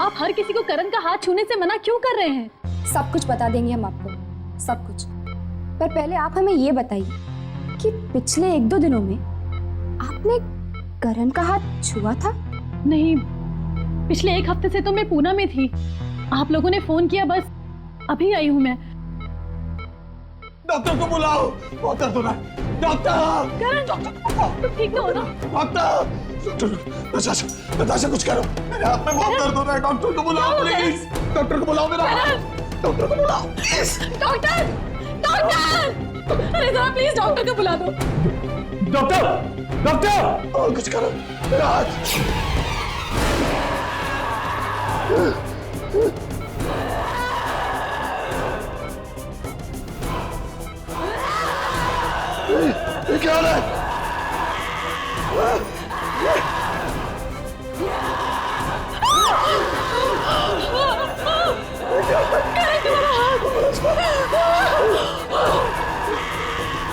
आप हर किसी को करण का हाथ छूने से मना क्यों कर रहे हैं? सब कुछ बता देंगे हम आपको, सब कुछ। पर पहले आप हमें ये बताइए कि पिछले 1-2 दिनों में आपने करण का हाथ छुआ था? नहीं, पिछले 1 हफ्ते से तो मैं पूना में थी। आप लोगों ने फोन किया, बस अभी आई हूँ मैं। डॉक्टर को बुलाओ, बहुत दर्द हो रहा है। डॉक्टर! करण, तुम ठीक तो हो ना? डॉक्टर! नताशा कुछ करो, मेरे हाथ में बहुत दर्द हो रहा है। डॉक्टर को बुलाओ प्लीज। डॉक्टर को बुलाओ, मेरा डॉक्टर को बुलाओ प्लीज। डॉक्टर! अरे जरा प्लीज डॉक्टर को बुला दो। डॉक्टर! और कुछ करो, मेरा हाथ। ये क्या हो रहा है?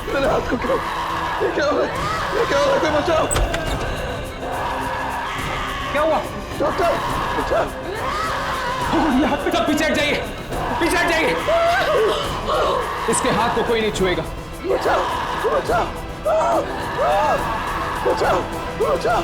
मेरे हाथ को क्यों? ये क्या हो रहा है? ये क्या हो रहा है? कोई बचाओ! क्या हुआ? डॉक्टर बचाओ! ये हाथ पे पीछे हट जाइए, पीछे हट जाइए। इसके हाथ को कोई नहीं छुएगा। बचाओ! बचाओ! बचाओ! बचाओ!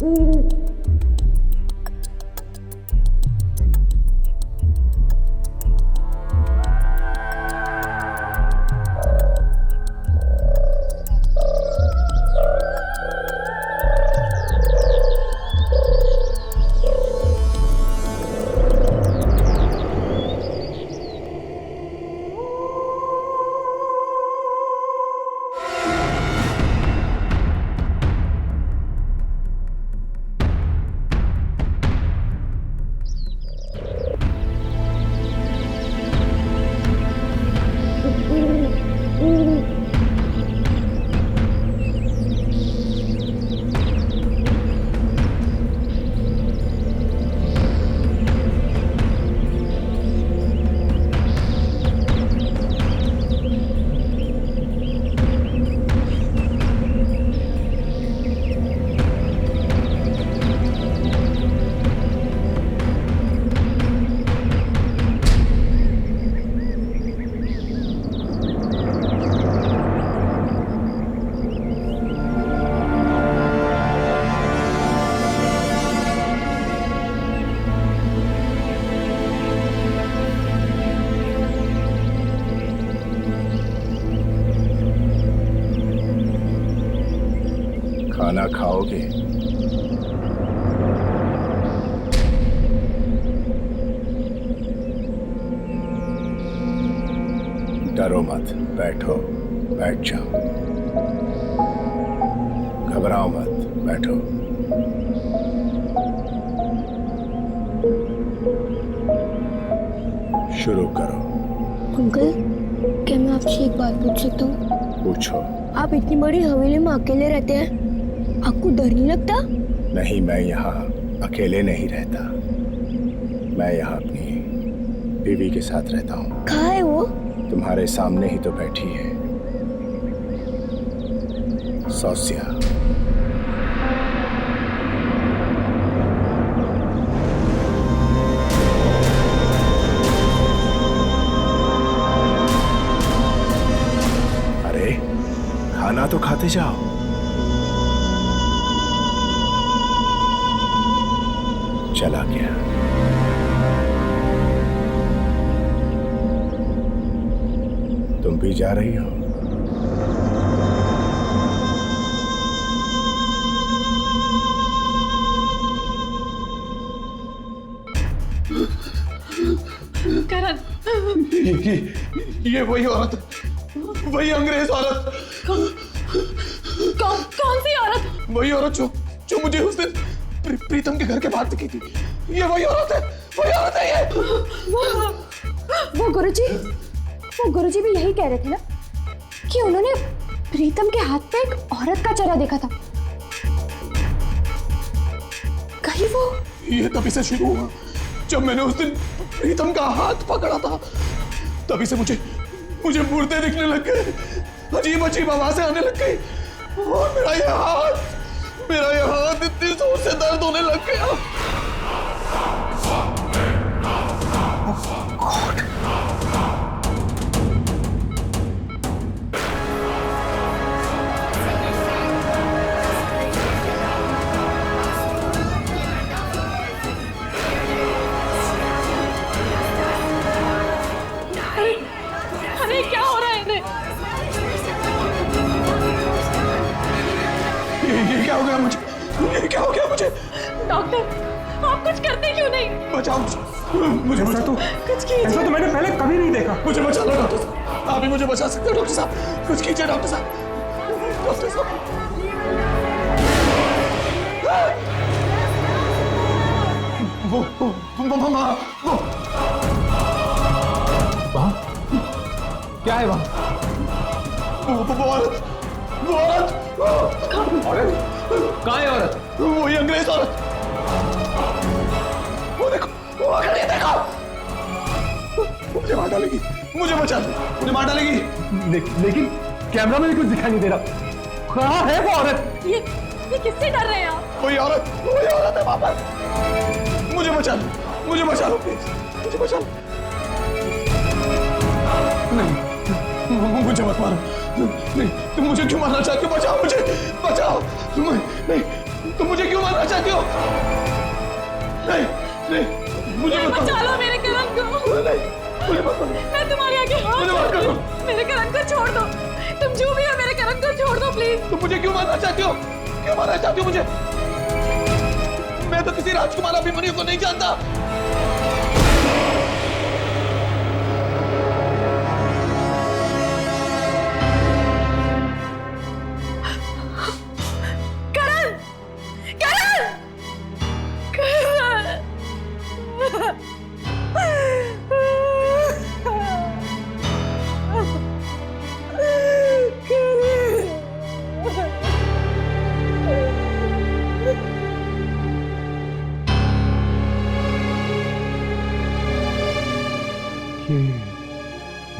खाना खाओगे? डरो मत, बैठो, बैठ जाओ। घबराओ मत, बैठो। शुरू करो। अंकल, क्या मैं आपसे एक बात पूछ सकता हूँ? पूछो। आप इतनी बड़ी हवेली में अकेले रहते हैं, आपको डर नहीं लगता? नहीं, मैं यहाँ अकेले नहीं रहता। मैं यहाँ अपनी बीवी के साथ रहता हूँ। कहाँ है वो? तुम्हारे सामने ही तो बैठी है, सौस्या। अरे खाना तो खाते जाओ। चला गया। तुम भी जा रही हो? करण, ये वही औरत, वही अंग्रेज औरत। कौन सी औरत? वही औरत जो मुझे उस दिन प्रीतम के घर के बाहर दिखी थी। ये वही औरत है, वही औरत है ये। वो गुरुजी भी यही कह रहे थे ना कि उन्होंने प्रीतम के हाथ पे एक औरत का चेहरा देखा था। कहीं वो ये तभी से शुरू हुआ जब मैंने उस दिन प्रीतम का हाथ पकड़ा था। तभी से मुझे मुर्दे दिखने लग गए, अजीब अजीब आवाजें आने लग गई और मेरा ये हाथ इतनी जोर से दर्द होने लग गया। अरे क्या हो रहा है इन्हें? ये क्या हो गया मुझे? ये क्या हो गया मुझे? डॉक्टर, आप कुछ करते क्यों नहीं? बचाओ मुझे ऐसा तो कुछ कीजिए। ऐसा तो मैंने पहले कभी नहीं देखा। मुझे बचा लो डॉक्टर साहब, आप ही मुझे बचा सकते हो डॉक्टर साहब। कुछ कीजिए डॉक्टर साहब, डॉक्टर साहब। वो वहाँ क्या है? वहाँ वो औरत कहाँ है औरत? वही अंग्रेज औरत। वो देखो, वो आ खड़ी है, देखो। मुझे मार डालेगी, मुझे बचा लो, मुझे मार डालेगी। लेकिन कैमरा में भी कुछ दिखाई नहीं दे रहा। कहाँ है वो औरत? ये किससे डर रहे हैं आप? वही औरत है वापस। मुझे बचा लो प्लीज, मुझे बचा लो। नहीं, मुझे मत मारो। नहीं, तुम मुझे क्यों मारना चाहते हो? बचाओ मुझे, बचाओ। नहीं, तुम मुझे क्यों मारना चाहती हो? नहीं नहीं, मुझे मत बचा लो मेरे करण को। नहीं, मुझे मत मारो। मैं तुम्हारे आगे हाथ जोड़ती हूँ। मेरे करण को छोड़ दो। तुम जो भी हो मेरे करण को छोड़ दो प्लीज। तुम मुझे क्यों मारना चाहती हो? क्यों मारना चाहती हो मुझे? मैं तो किसी राजकुमार अभिमन्यु को नहीं जानता।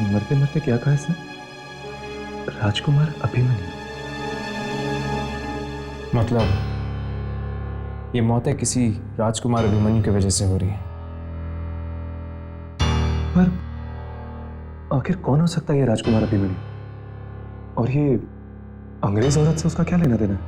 मरते मरते क्या कहा इसने? राजकुमार अभिमन्यु। मतलब ये मौतें किसी राजकुमार अभिमन्यु की वजह से हो रही है। पर आखिर कौन हो सकता है ये राजकुमार अभिमन्यु? और ये अंग्रेज औरत से उसका क्या लेना देना है?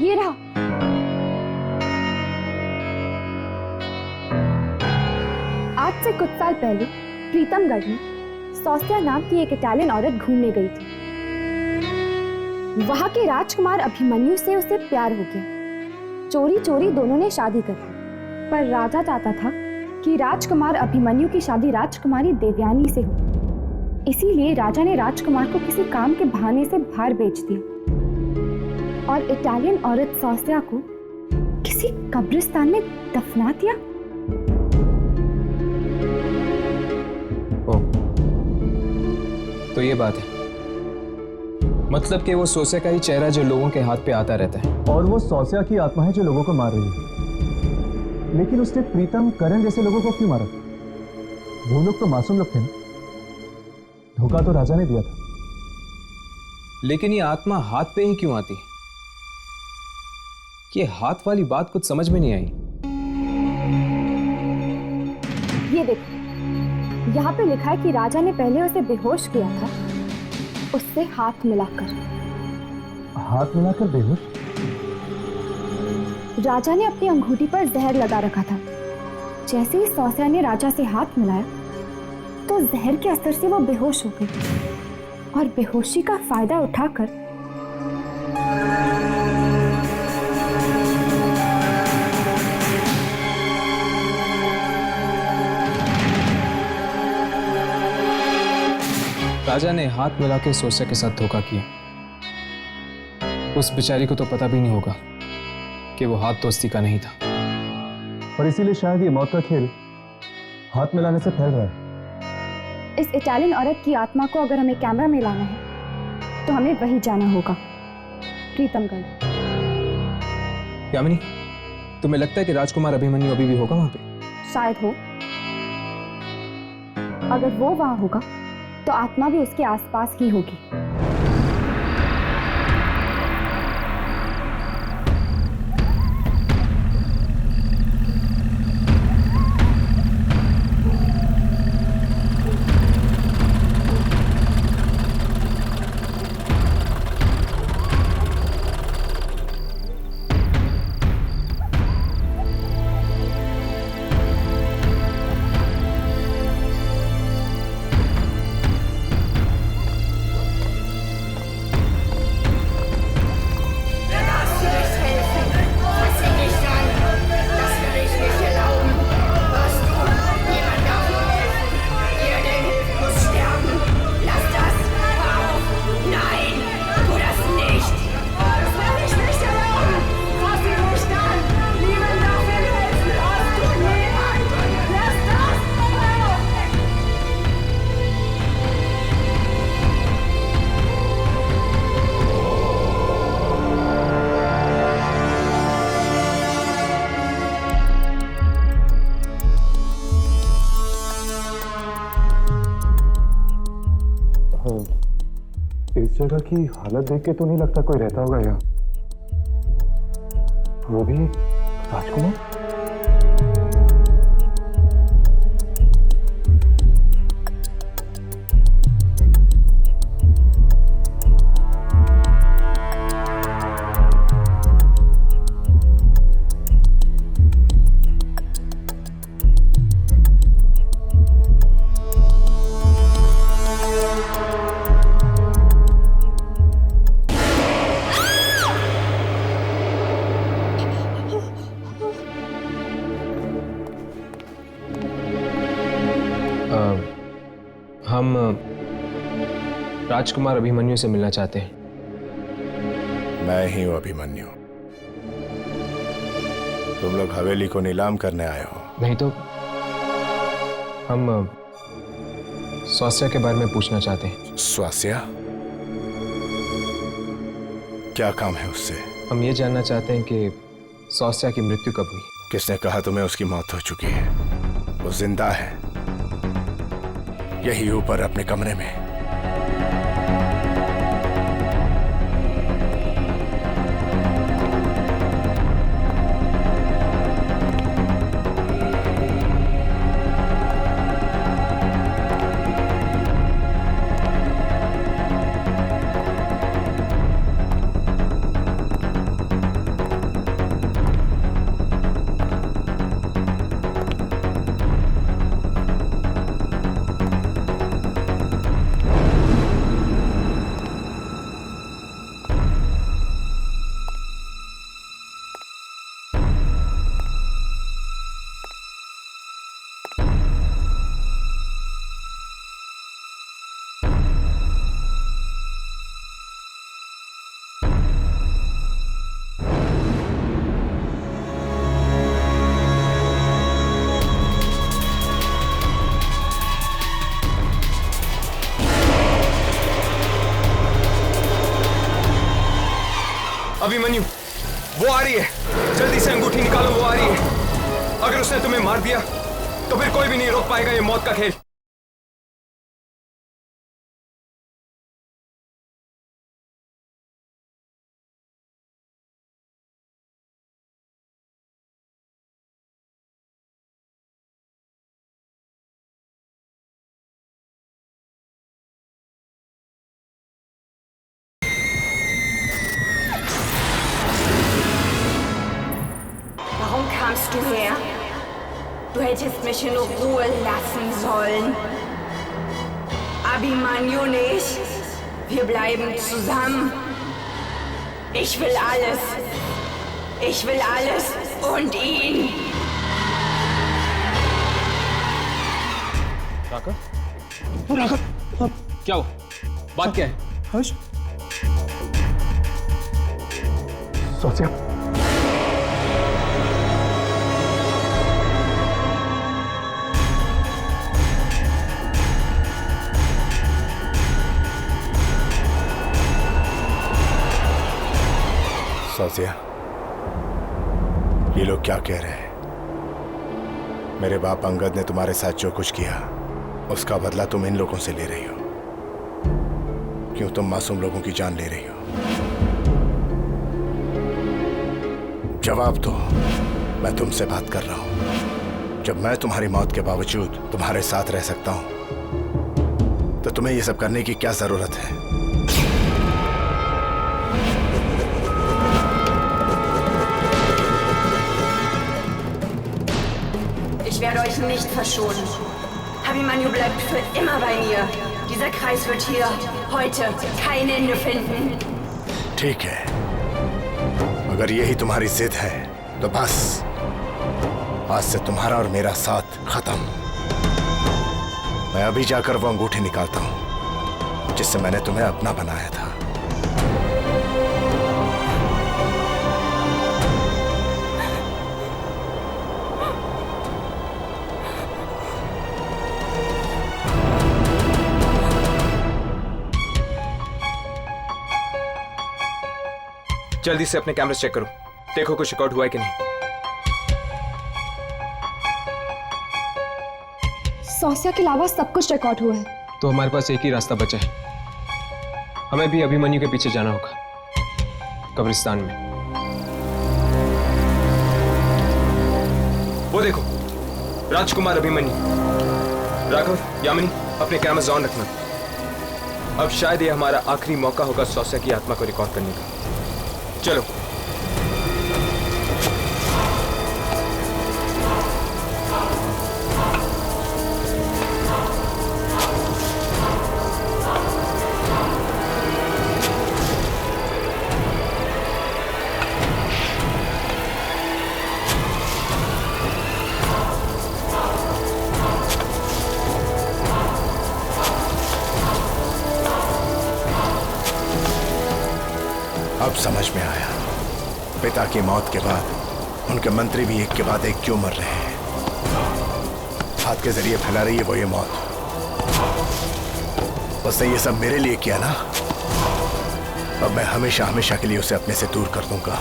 ये रहा। आज से कुछ साल पहले प्रीतमगढ़ में सौस्या नाम की एक इटालियन औरत घूमने गई थी। वहां के राजकुमार अभिमन्यु से उसे प्यार हो गया। चोरी चोरी दोनों ने शादी कर ली, पर राजा चाहता था कि राजकुमार अभिमन्यु की शादी राजकुमारी देवयानी से हो। इसीलिए राजा ने राजकुमार को किसी काम के बहाने से बाहर भेज दिया और इटालियन औरत सौस्या को किसी कब्रिस्तान में दफना दिया। तो ये बात है, मतलब कि वो सौस्या का ही चेहरा जो लोगों के हाथ पे आता रहता है। और वो सौस्या की आत्मा है जो लोगों को मार रही है। लेकिन उसने प्रीतम करण जैसे लोगों को क्यों मारा? वो लोग तो मासूम लोग थे ना। धोखा तो राजा ने दिया था। लेकिन ये आत्मा हाथ पे ही क्यों आती? ये हाथ वाली बात कुछ समझ में नहीं आई। ये देखो, यहाँ पे लिखा है कि राजा ने पहले उसे बेहोश किया था, उससे हाथ मिलाकर। हाथ मिलाकर बेहोश? राजा ने अपनी अंगूठी पर जहर लगा रखा था। जैसे ही सौस्या ने राजा से हाथ मिलाया तो जहर के असर से वो बेहोश हो गई और बेहोशी का फायदा उठाकर राजा ने हाथ मिला के सौस्या के साथ धोखा किया। उस बेचारी को तो पता भी नहीं होगा कि वो हाथ दोस्ती का नहीं था। और इसीलिए शायद ये मौत का खेल हाथ मिलाने से फैल रहा है। इस इटालियन औरत की आत्मा को अगर हमें कैमरा में लाना है तो हमें वही जाना होगा, प्रीतमगढ़। यामिनी, तुम्हें लगता है कि राजकुमार अभिमन्यु अभी भी होगा वहां पे? शायद हो। अगर वो वहां होगा तो आत्मा भी उसके आसपास ही होगी। इस जगह की हालत देख के तो नहीं लगता कोई रहता होगा यहाँ। वो भी राजकुमार। हम राजकुमार अभिमन्यु से मिलना चाहते हैं। मैं ही हूं अभिमन्यु। तुम लोग हवेली को नीलाम करने आए हो? नहीं तो हम स्वास्या के बारे में पूछना चाहते हैं। स्वास्या? क्या काम है उससे? हम ये जानना चाहते हैं कि स्वास्या की मृत्यु कब हुई। किसने कहा तुम्हें उसकी मौत हो चुकी है? वो जिंदा है, यही ऊपर अपने कमरे में। अभिमन्यु, वो आ रही है, जल्दी से अंगूठी निकालो, वो आ रही है। अगर उसने तुम्हें मार दिया तो फिर कोई भी नहीं रोक पाएगा ये मौत का खेल। Warum kamst du her? Du hättest mich in Ruhe lassen sollen. Abhimanyu nicht. Wir bleiben zusammen. Ich will alles. Ich will alles und ihn. Raghav, क्या हुआ? बात क्या है? हर्ष, स्वास्या, स्वास्या, ये लोग क्या कह रहे हैं? मेरे बाप अंगद ने तुम्हारे साथ जो कुछ किया उसका बदला तुम इन लोगों से ले रही हो। क्यों तुम मासूम लोगों की जान ले रही हो? जवाब दो। मैं तुमसे बात कर रहा हूं। जब मैं तुम्हारी मौत के बावजूद तुम्हारे साथ रह सकता हूं तो तुम्हें यह सब करने की क्या जरूरत है? Ich werde euch nicht verschonen. Abhimanyu bleibt für immer bei mir. Dieser Kreis wird hier heute kein Ende finden. ठीक है, अगर यही तुम्हारी जिद है तो बस आज से तुम्हारा और मेरा साथ खत्म। मैं अभी जाकर वो अंगूठी निकालता हूं जिससे मैंने तुम्हें अपना बनाया था। जल्दी से अपने कैमरे चेक करो, देखो कुछ रिकॉर्ड हुआ है कि नहीं। स्वास्या के अलावा सब कुछ रिकॉर्ड हुआ है। तो हमारे पास एक ही रास्ता बचा है, हमें भी अभिमन्यु के पीछे जाना होगा, कब्रिस्तान में। वो देखो, राजकुमार अभिमन्यु। राघव, यामिनी, अपने कैमरास ऑन रखना। अब शायद ये हमारा आखिरी मौका होगा सौस्या की आत्मा को रिकॉर्ड करने का। चलो। अब समझ में आया, पिता की मौत के बाद उनके मंत्री भी एक के बाद एक क्यों मर रहे हैं। हाथ के जरिए फैला रही है वो ये मौत। उसने ये सब मेरे लिए किया ना, अब मैं हमेशा हमेशा के लिए उसे अपने से दूर कर दूंगा।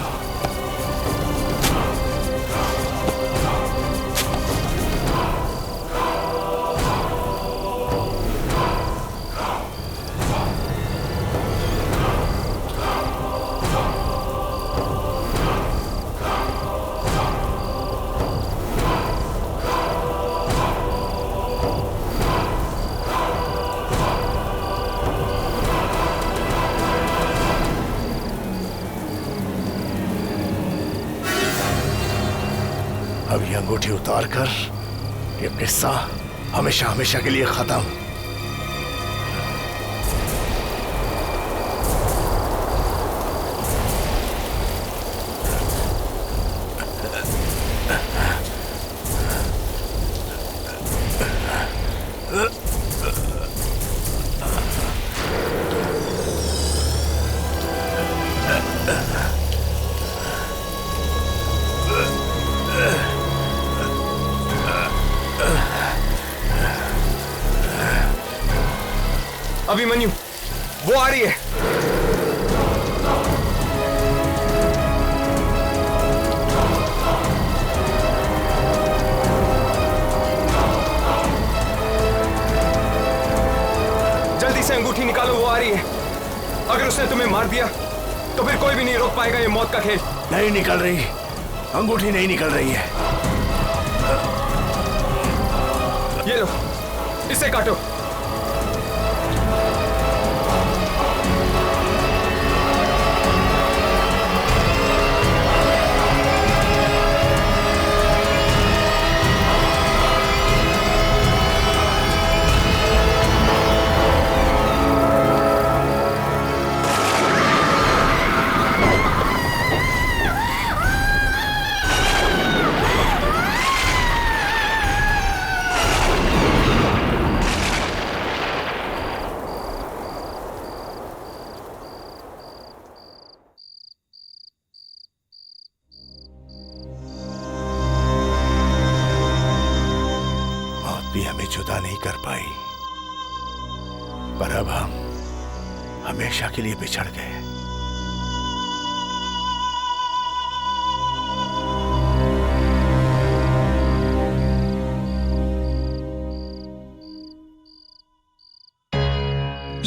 अब ये अंगूठी उतार कर ये किस्सा हमेशा हमेशा के लिए खत्म। अभिमन्यु, वो आ रही है। जल्दी से अंगूठी निकालो, वो आ रही है। अगर उसने तुम्हें मार दिया तो फिर कोई भी नहीं रोक पाएगा ये मौत का खेल। नहीं निकल रही, अंगूठी नहीं निकल रही है। ये लो, इसे काटो। भी हमें जुदा नहीं कर पाई, पर अब हम हमेशा के लिए बिछड़ गए।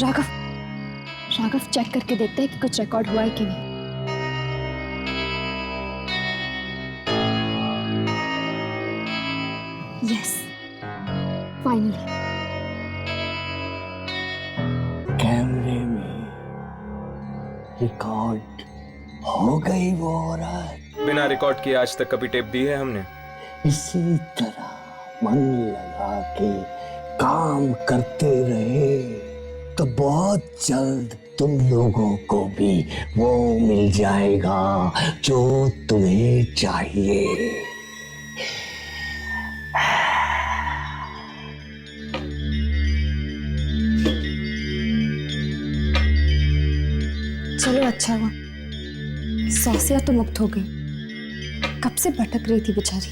राघव चेक करके देखते हैं कि कुछ रिकॉर्ड हुआ है कि नहीं। Yes, finally. कैमरे में रिकॉर्ड हो गई वो औरत। बिना रिकॉर्ड किए आज तक कभी टेप दी है हमने? इसी तरह मन लगा के काम करते रहे तो बहुत जल्द तुम लोगों को भी वो मिल जाएगा जो तुम्हें चाहिए। चलो अच्छा हुआ, सौस्या तो मुक्त हो गई, कब से भटक रही थी बेचारी।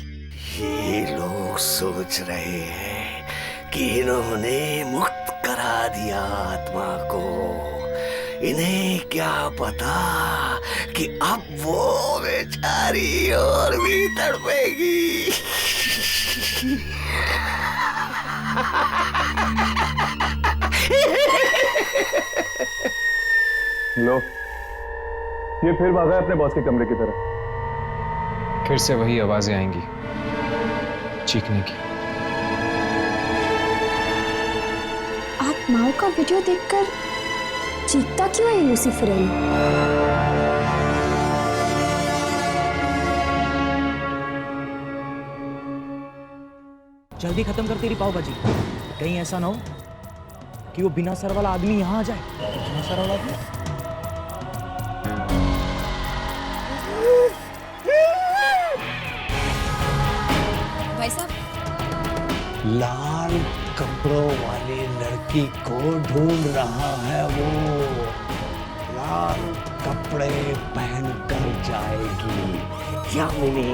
ये लोग सोच रहे हैं कि इन्होंने मुक्त करा दिया आत्मा को, इन्हें क्या पता कि अब वो बेचारी और भी तड़पेगी। लो, ये फिर भागा है अपने बॉस के कमरे की तरफ। फिर से वही आवाजें आएंगी चीखने की। आप माओ का वीडियो देखकर चीखता क्यों है यूसुफ रही? जल्दी खत्म कर तेरी पाव भाजी, कहीं ऐसा ना हो कि वो बिना सर वाला आदमी यहाँ आ जाए। बिना सर वाला आदमी? भाई साहब, लाल कपड़ों वाली लड़की को ढूंढ रहा है वो। लाल कपड़े पहनकर जाएगी यामिनी।